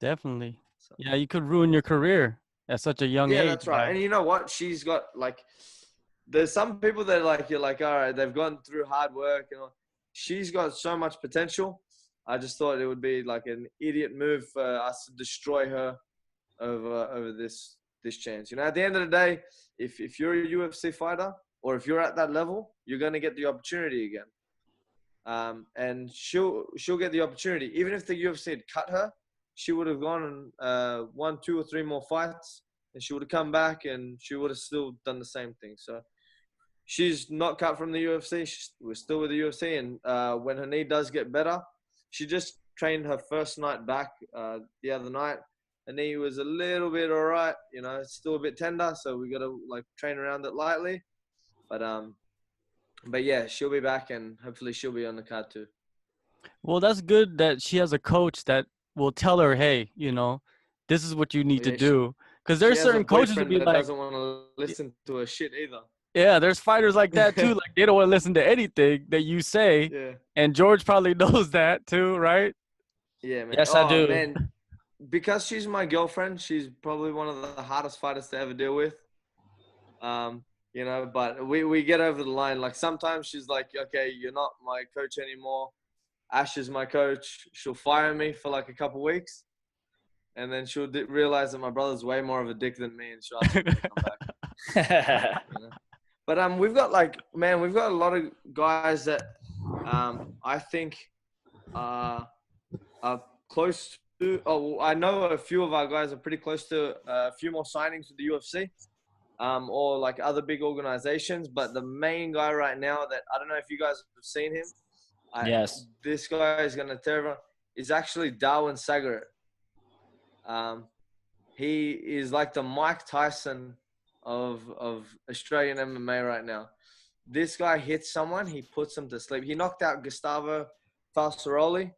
Definitely. So. Yeah, you could ruin your career at such a young age. Yeah, that's right. And you know what? She's got like, there's some people that like, you're like, all right, they've gone through hard work and all. She's got so much potential. I just thought it would be like an idiot move for us to destroy her over this chance. You know, at the end of the day, if you're a UFC fighter or if you're at that level, you're gonna get the opportunity again. And she'll get the opportunity. Even if the UFC had cut her, she would have gone and won 2 or 3 more fights, and she would have come back and she would have still done the same thing. So she's not cut from the UFC. We're still with the UFC, and when her knee does get better, she just trained her first night back the other night. Her knee was a little bit all right. You know, it's still a bit tender, so we got to like train around it lightly. But yeah, she'll be back, and hopefully she'll be on the card too. Well, that's good that she has a coach that will tell her, hey, you know, this is what you need to do. Because there's certain coaches that doesn't want to listen to her shit either. Yeah, there's fighters like that too. Like they don't want to listen to anything that you say. Yeah. And George probably knows that too, right? Yeah, man. Yes, I do. Man. Because she's my girlfriend, she's probably one of the hardest fighters to ever deal with. You know, but we get over the line. Like sometimes she's like, okay, you're not my coach anymore. Ash is my coach. She'll fire me for like a couple weeks. And then she'll realize that my brother's way more of a dick than me, and she'll ask me to come back. You know? But we've got a lot of guys that I think are close to. Oh, I know a few of our guys are pretty close to a few more signings with the UFC, or like other big organizations. But the main guy right now that I don't know if you guys have seen him. Yes. This guy is gonna tear everyone. Is actually Darwin Sagurit. He is like the Mike Tyson of Australian MMA right now. This guy hits someone, he puts them to sleep. He knocked out Gustavo Falsaroli,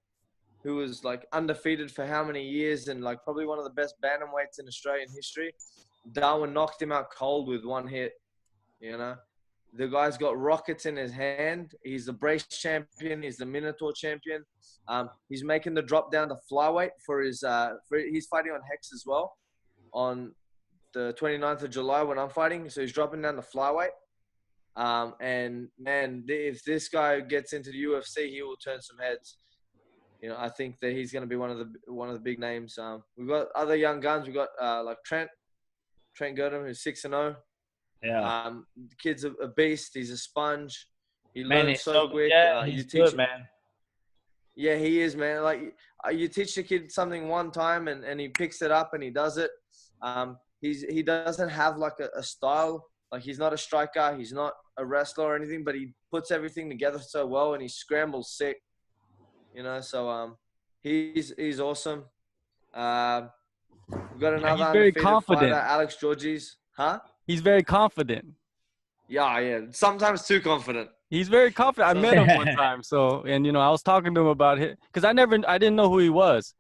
who was like undefeated for how many years and like probably one of the best bantamweights in Australian history. Darwin knocked him out cold with one hit, you know. The guy's got rockets in his hand. He's the brace champion. He's the Minotaur champion. He's making the drop down to flyweight for his. He's fighting on Hex as well, on the 29th of July when I'm fighting. So he's dropping down to flyweight. And man, if this guy gets into the UFC, he will turn some heads. You know, I think that he's going to be one of the big names. We've got other young guns. We've got like Trent Girdham, who's 6-0. Yeah. The kid's a beast. He's a sponge. He Man, learns so quick. Yeah, he's good, man. Yeah, he is, man. Like you teach the kid something one time, and he picks it up and he does it. He doesn't have like a style. Like he's not a striker. He's not a wrestler or anything, but he puts everything together so well, and he scrambles sick. You know, so he's awesome. We've got another undefeated fighter, Alex Georges. Huh? He's very confident. Yeah. Sometimes too confident. He's very confident. I met him one time. So, and you know, I was talking to him about it because I didn't know who he was.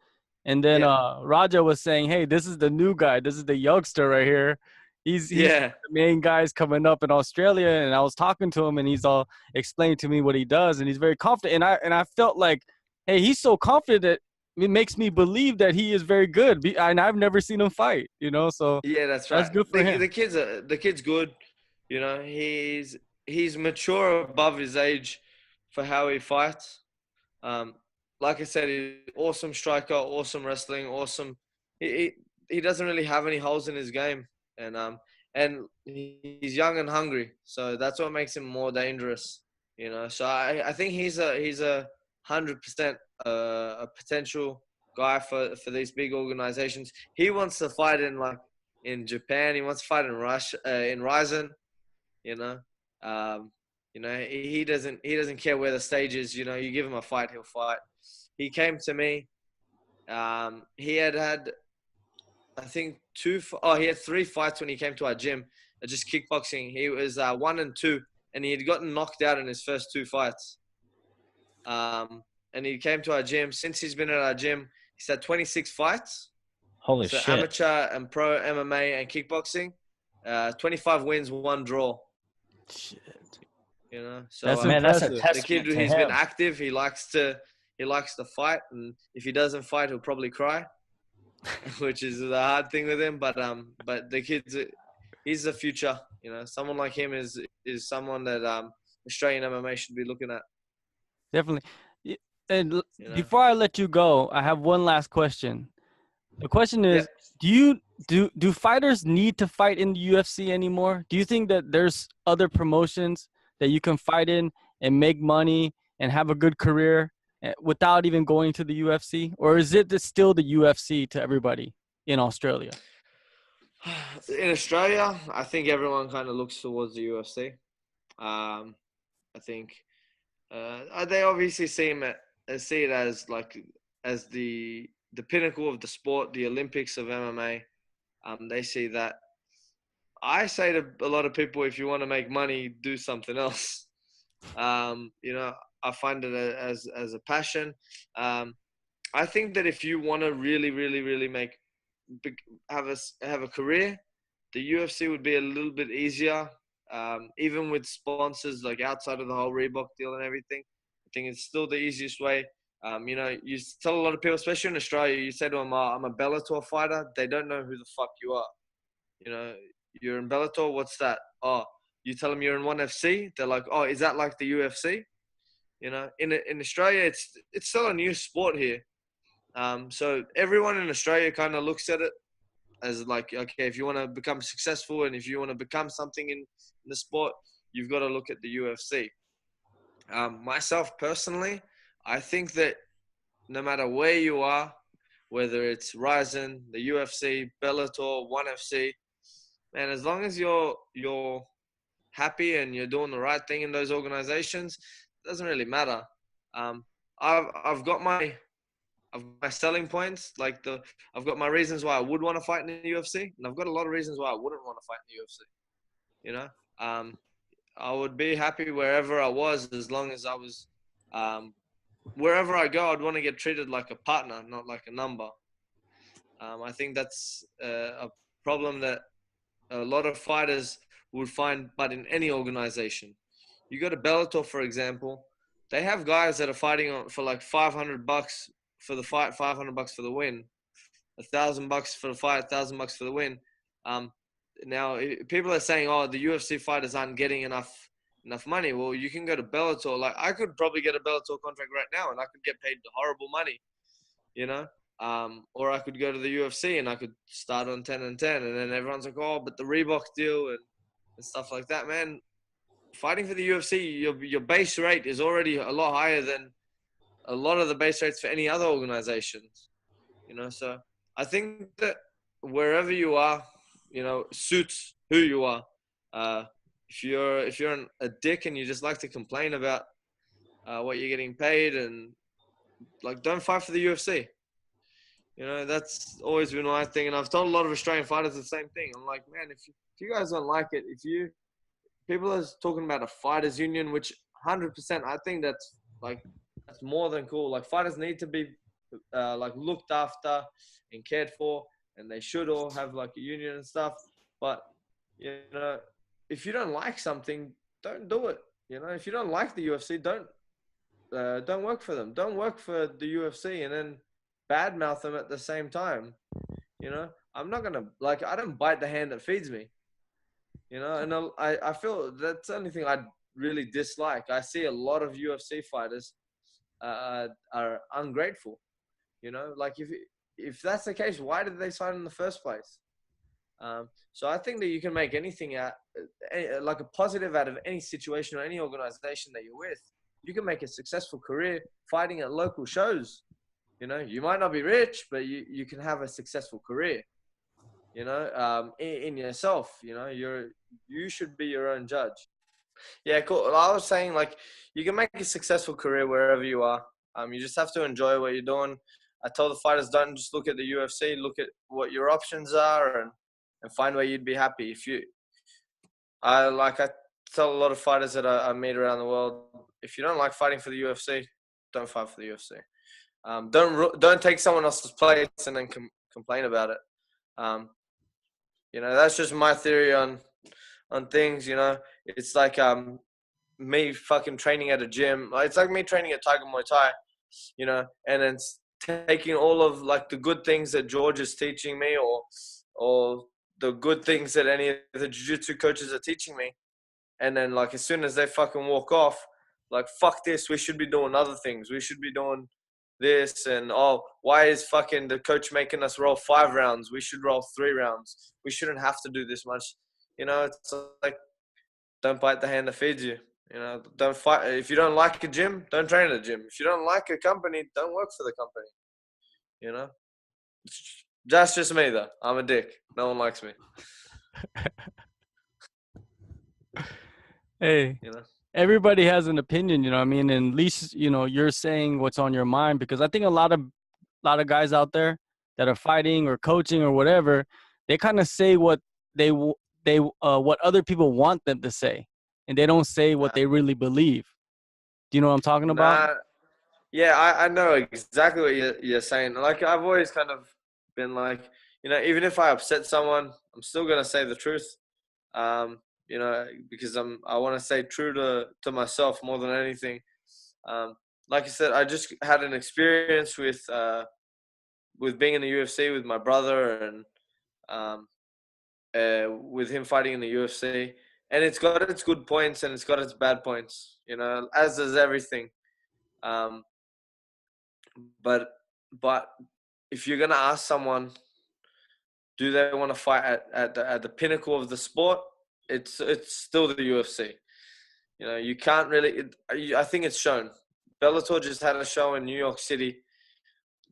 And then Raja was saying, hey, this is the new guy. This is the youngster right here. He's the main guy's coming up in Australia. And I was talking to him and he's all explaining to me what he does. And he's very confident. And I felt like, hey, he's so confident that it makes me believe that he is very good. And I've never seen him fight, you know, so yeah, that's right. That's good for him. The kid's good. You know, he's mature above his age for how he fights. Like I said, he's awesome striker, awesome wrestling, awesome. He doesn't really have any holes in his game, and he's young and hungry, so that's what makes him more dangerous. You know, so I think he's a 100% a potential guy for these big organizations. He wants to fight in Japan. He wants to fight in Russia, in Ryzen. You know, he doesn't care where the stage is. You know, you give him a fight, he'll fight. He came to me. He had I think he had 3 fights when he came to our gym, just kickboxing. He was 1-2, and he had gotten knocked out in his first 2 fights. And he came to our gym. Since he's been at our gym, he's had 26 fights. Holy shit. Amateur and pro MMA and kickboxing. 25 wins, 1 draw. Shit. You know, so that's a testament the kid, to he's him. been active. He likes to fight, and if he doesn't fight, he'll probably cry. which is the hard thing with him. But the kid's he's the future. You know, someone like him is someone that Australian MMA should be looking at. Definitely. And before I let you go, I have one last question. The question is, do fighters need to fight in the UFC anymore? Do you think that there's other promotions that you can fight in and make money and have a good career without even going to the UFC? Or is it still the UFC to everybody in Australia? In Australia, I think everyone kind of looks towards the UFC. I think they obviously see it as the pinnacle of the sport, the Olympics of MMA. They see that. I say to a lot of people, if you want to make money, do something else. You know, I find it as a passion. I think that if you want to really, really, really have a career, the UFC would be a little bit easier. Even with sponsors, like outside of the whole Reebok deal and everything, I think it's still the easiest way. You know, you tell a lot of people, especially in Australia, you say to them, I'm a Bellator fighter. They don't know who the fuck you are. You know, you're in Bellator, what's that? Oh, you tell them you're in ONE FC, they're like, oh, is that like the UFC? You know, in Australia, it's still a new sport here. So everyone in Australia kind of looks at it as like, okay, if you want to become successful and if you want to become something in the sport, you've got to look at the UFC. Myself personally, I think that no matter where you are, whether it's Ryzen, the UFC, Bellator, ONE FC, man, as long as you're happy and you're doing the right thing in those organizations, it doesn't really matter. I've got my selling points, I've got my reasons why I would want to fight in the UFC, and I've got a lot of reasons why I wouldn't want to fight in the UFC. You know, I would be happy wherever I was, as long as I was, wherever I go, I'd want to get treated like a partner, not like a number. I think that's a problem that a lot of fighters would find, but in any organization. You go to Bellator, for example, they have guys that are fighting for like $500 for the fight, $500 for the win, $1,000 for the fight, $1,000 for the win. Now, people are saying, oh, the UFC fighters aren't getting enough money. Well, you can go to Bellator. Like, I could probably get a Bellator contract right now, and I could get paid horrible money, you know? Or I could go to the UFC, and I could start on 10 and 10, and then everyone's like, oh, but the Reebok deal and stuff like that, man. Fighting for the UFC, your base rate is already a lot higher than a lot of the base rates for any other organizations, you know? So I think that wherever you are, you know, suits who you are. If you're a dick and you just like to complain about what you're getting paid, and like, don't fight for the UFC. You know, that's always been my thing, and I've told a lot of Australian fighters the same thing. I'm like, man, if you guys don't like it, people are talking about a fighters union, which 100%, I think that's more than cool. Like, fighters need to be like looked after and cared for, and they should all have like a union and stuff. But, you know, if you don't like something, don't do it. You know, if you don't like the UFC, don't work for them. Don't work for the UFC and then badmouth them at the same time. You know, I'm not gonna, like, I don't bite the hand that feeds me. You know, and I feel that's the only thing I really dislike. I see a lot of UFC fighters are ungrateful. You know, like, if that's the case, why did they sign in the first place? So I think that you can make anything like a positive out of any situation or any organization that you're with. You can make a successful career fighting at local shows. You know, you might not be rich, but you can have a successful career. You know, in yourself. You know, you should be your own judge. Yeah, cool. I was saying, like, you can make a successful career wherever you are. You just have to enjoy what you're doing. I told the fighters, don't just look at the UFC, look at what your options are and find where you'd be happy. I tell a lot of fighters that I meet around the world, if you don't like fighting for the UFC, don't fight for the UFC. Don't take someone else's place and then complain about it. You know, that's just my theory on things. You know, it's like me fucking training at a gym. It's like me training at Tiger Muay Thai. You know, and then taking all of like the good things that George is teaching me, or the good things that any of the jiu-jitsu coaches are teaching me, and then like as soon as they fucking walk off, like fuck this, we should be doing other things. We should be doing this, and oh, why is fucking the coach making us roll 5 rounds? We should roll 3 rounds. We shouldn't have to do this much. You know, it's like, don't bite the hand that feeds you. You know, don't fight. If you don't like a gym, don't train at a gym. If you don't like a company, don't work for the company. You know, that's just me though. I'm a dick. No one likes me. Hey, you know, everybody has an opinion, you know what I mean? And at least, you know, you're saying what's on your mind, because I think a lot of guys out there that are fighting or coaching or whatever, they kind of say what what other people want them to say, and they don't say what they really believe. Do you know what I'm talking about? nah, yeah, I know exactly what you're saying. Like, I've always kind of been like, you know, even if I upset someone, I'm still gonna say the truth. You know, because I want to stay true to myself more than anything. Like I said, I just had an experience with being in the UFC with my brother, and with him fighting in the UFC, and it's got its good points and it's got its bad points. You know, as does everything. Um, but but if you're gonna ask someone, do they want to fight at the pinnacle of the sport? It's still the UFC. You know, you can't really. I think it's shown. Bellator just had a show in New York City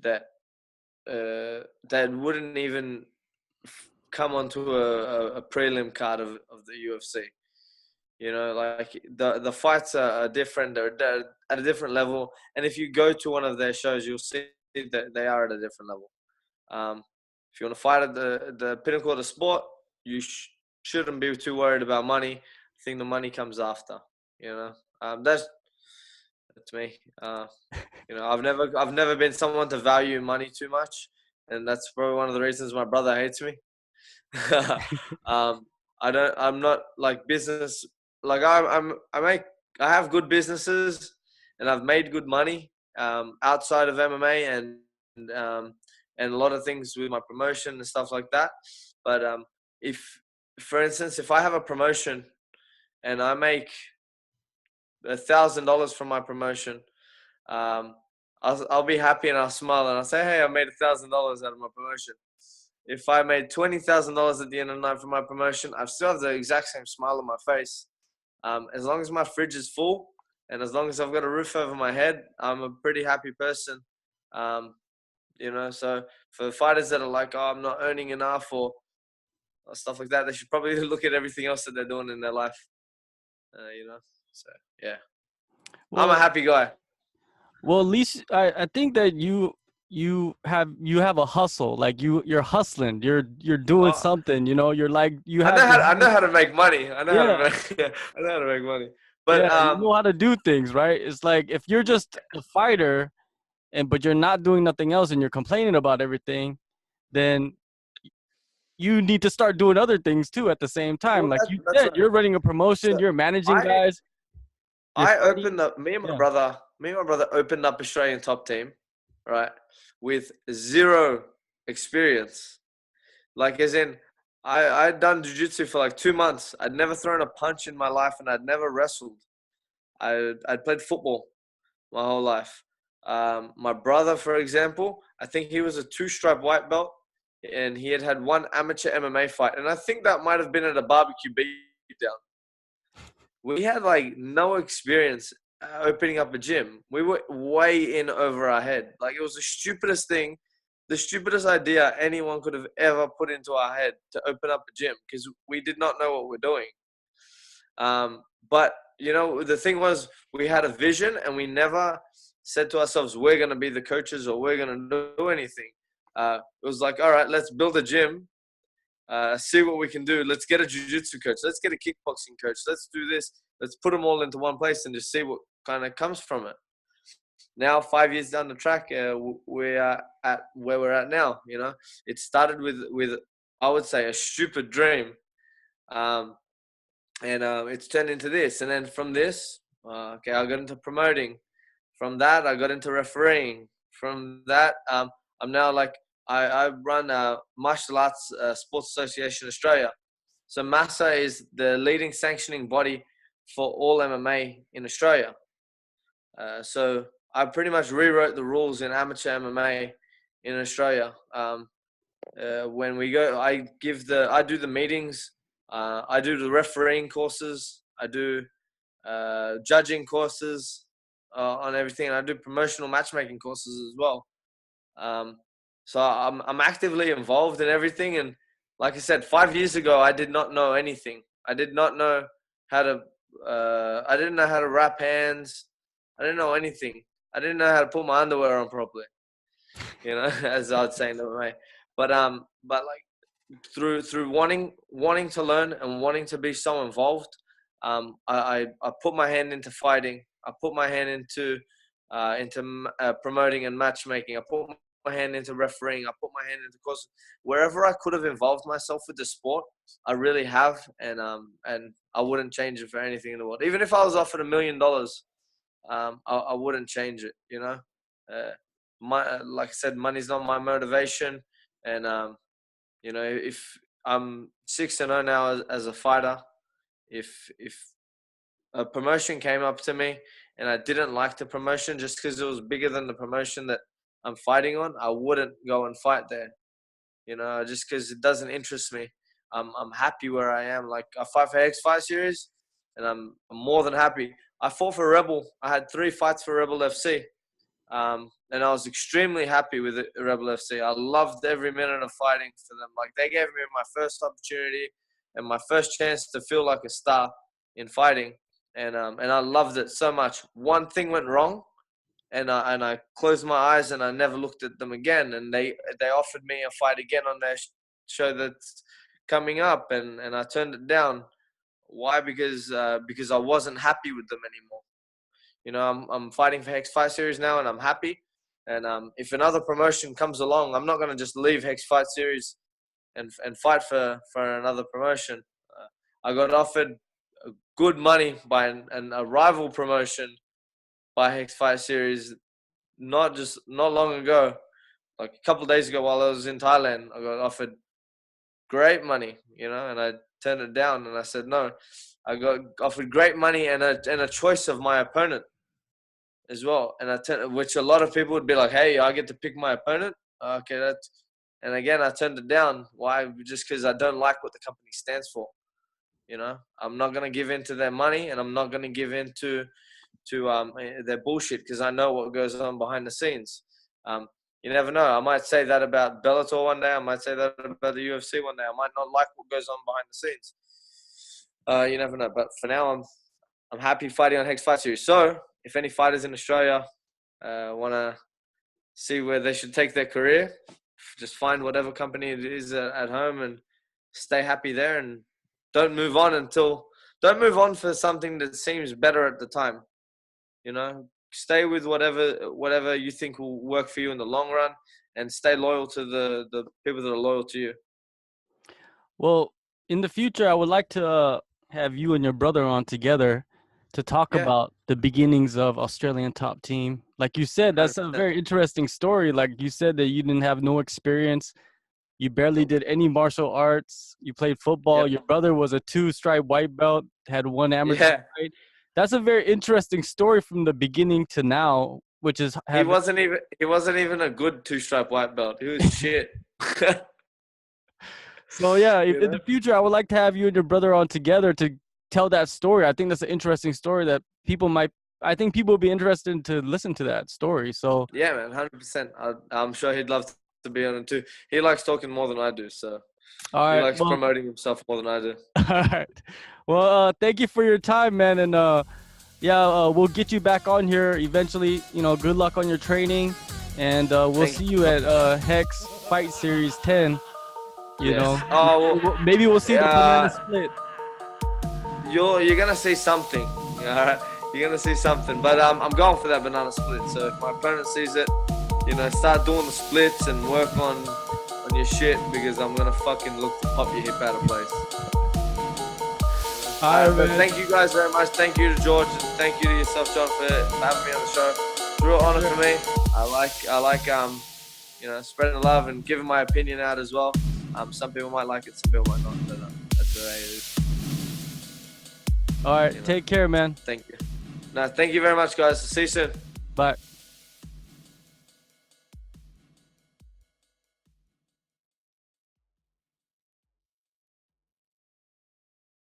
that that wouldn't even come onto a prelim card of the UFC. You know, like the fights are different. They're at a different level. And if you go to one of their shows, you'll see that they are at a different level. If you want to fight at the pinnacle of the sport, you shouldn't be too worried about money. I think the money comes after. You know, that's me. You know, I've never been someone to value money too much, and that's probably one of the reasons my brother hates me. I'm not like business. Like I have good businesses, and I've made good money outside of MMA, and a lot of things with my promotion and stuff like that. But if, for instance, if I have a promotion and I make $1,000 from my promotion, I'll be happy and I'll smile and I'll say, hey, I made $1,000 out of my promotion. If I made $20,000 at the end of the night for my promotion, I still have the exact same smile on my face. As long as my fridge is full and as long as I've got a roof over my head, I'm a pretty happy person. You know, so for fighters that are like, oh, I'm not earning enough or stuff like that, they should probably look at everything else that they're doing in their life. You know, so yeah, well, I'm a happy guy. Well, at least I think that you have a hustle. Like you're hustling. You're doing something. You know, you're like I know how to make money. I know how to make money. But you know how to do things, right? It's like if you're just a fighter, but you're not doing nothing else, and you're complaining about everything, then you need to start doing other things too at the same time. Like you said, you're running a promotion. You're managing guys. I opened up. Me and my brother opened up Australian Top Team, right, with zero experience. Like, as in, I'd done jiu-jitsu for like 2 months. I'd never thrown a punch in my life, and I'd never wrestled. I'd played football my whole life. My brother, for example, I think he was a 2-stripe white belt, and he had one amateur MMA fight, and I think that might have been at a barbecue beatdown. We had like no experience opening up a gym. We were way in over our head. Like, it was the stupidest thing, the stupidest idea anyone could have ever put into our head to open up a gym, because we did not know what we're doing. But, you know, the thing was, we had a vision and we never said to ourselves, we're going to be the coaches or we're going to do anything. It was like, all right, let's build a gym. See what we can do. Let's get a jiu-jitsu coach. Let's get a kickboxing coach. Let's do this. Let's put them all into one place and just see what kind of comes from it. Now, 5 years down the track, we are at where we're at now. You know, it started with I would say a stupid dream, and it's turned into this. And then from this, I got into promoting. From that, I got into refereeing. from that, I'm now like I run Martial Arts Sports Association Australia. So MASA is the leading sanctioning body for all MMA in Australia. So I pretty much rewrote the rules in amateur MMA in Australia. When we go, I do the meetings, I do the refereeing courses, I do judging courses on everything, and I do promotional matchmaking courses as well. So I'm actively involved in everything, and like I said, 5 years ago I did not know anything. I did not know how to. I didn't know how to wrap hands. I didn't know anything. I didn't know how to put my underwear on properly. You know, as I'd say in the way. But like through wanting to learn and wanting to be so involved, I put my hand into fighting. I put my hand into promoting and matchmaking. I put my hand into refereeing. I put my hand into courses. Wherever I could have involved myself with the sport, I really have, and I wouldn't change it for anything in the world. Even if I was offered $1 million, I wouldn't change it. You know, like I said, money's not my motivation, and you know, if I'm 6-0 now as a fighter, if a promotion came up to me and I didn't like the promotion just because it was bigger than the promotion that I'm fighting on, I wouldn't go and fight there. You know, just because it doesn't interest me. I'm happy where I am. Like, I fight for Hex Fight Series, and I'm more than happy. I fought for Rebel. I had 3 fights for Rebel FC, and I was extremely happy with Rebel FC. I loved every minute of fighting for them. Like, they gave me my first opportunity and my first chance to feel like a star in fighting, and I loved it so much. One thing went wrong, and I closed my eyes and I never looked at them again. And they offered me a fight again on their show that's coming up, and I turned it down. Why? Because I wasn't happy with them anymore. You know, I'm fighting for Hex Fight Series now, and I'm happy. And if another promotion comes along, I'm not going to just leave Hex Fight Series and fight for another promotion. I got offered good money by a rival promotion by Hex Fight Series not long ago, like a couple of days ago while I was in Thailand. I got offered great money, you know, and I turned it down, and I said no. I got offered great money and a choice of my opponent as well, and which a lot of people would be like, hey, I get to pick my opponent. Okay, and again, I turned it down. Why? Just because I don't like what the company stands for. You know, I'm not gonna give in to their money, and I'm not gonna give in to their bullshit, because I know what goes on behind the scenes. You never know. I might say that about Bellator one day. I might say that about the UFC one day. I might not like what goes on behind the scenes. You never know. But for now, I'm happy fighting on Hex Fight Series. So if any fighters in Australia want to see where they should take their career, just find whatever company it is at home and stay happy there, and don't move on for something that seems better at the time. You know, stay with whatever you think will work for you in the long run, and stay loyal to the people that are loyal to you. Well, in the future, I would like to have you and your brother on together to talk about the beginnings of Australian Top Team. Like you said, that's a very interesting story. Like you said that you didn't have no experience. You barely did any martial arts. You played football. Yep. Your brother was a 2-stripe white belt, had 1 amateur fight. That's a very interesting story from the beginning to now, which is he wasn't even a good 2-stripe white belt. He was shit. So yeah, in the future, I would like to have you and your brother on together to tell that story. I think that's an interesting story that people will be interested to listen to that story. So yeah, man, 100%. I'm sure he'd love to be on it too. He likes talking more than I do, so he likes promoting himself more than I do. All right. Well, thank you for your time, man, and we'll get you back on here eventually. You know, good luck on your training, and we'll see you at Hex Fight Series 10. You know, maybe we'll see the banana split. You're gonna see something. All right, you're gonna see something. But I'm going for that banana split. So if my opponent sees it, you know, start doing the splits and work on your shit, because I'm gonna fucking look to pop your hip out of place. All right, but thank you guys very much. Thank you to George, and thank you to yourself, John, for having me on the show. It's a real honor for me. I like spreading the love and giving my opinion out as well. Some people might like it, some people might not. But that's the way it is. All right, take care, man. Thank you. No, thank you very much, guys. See you soon. Bye.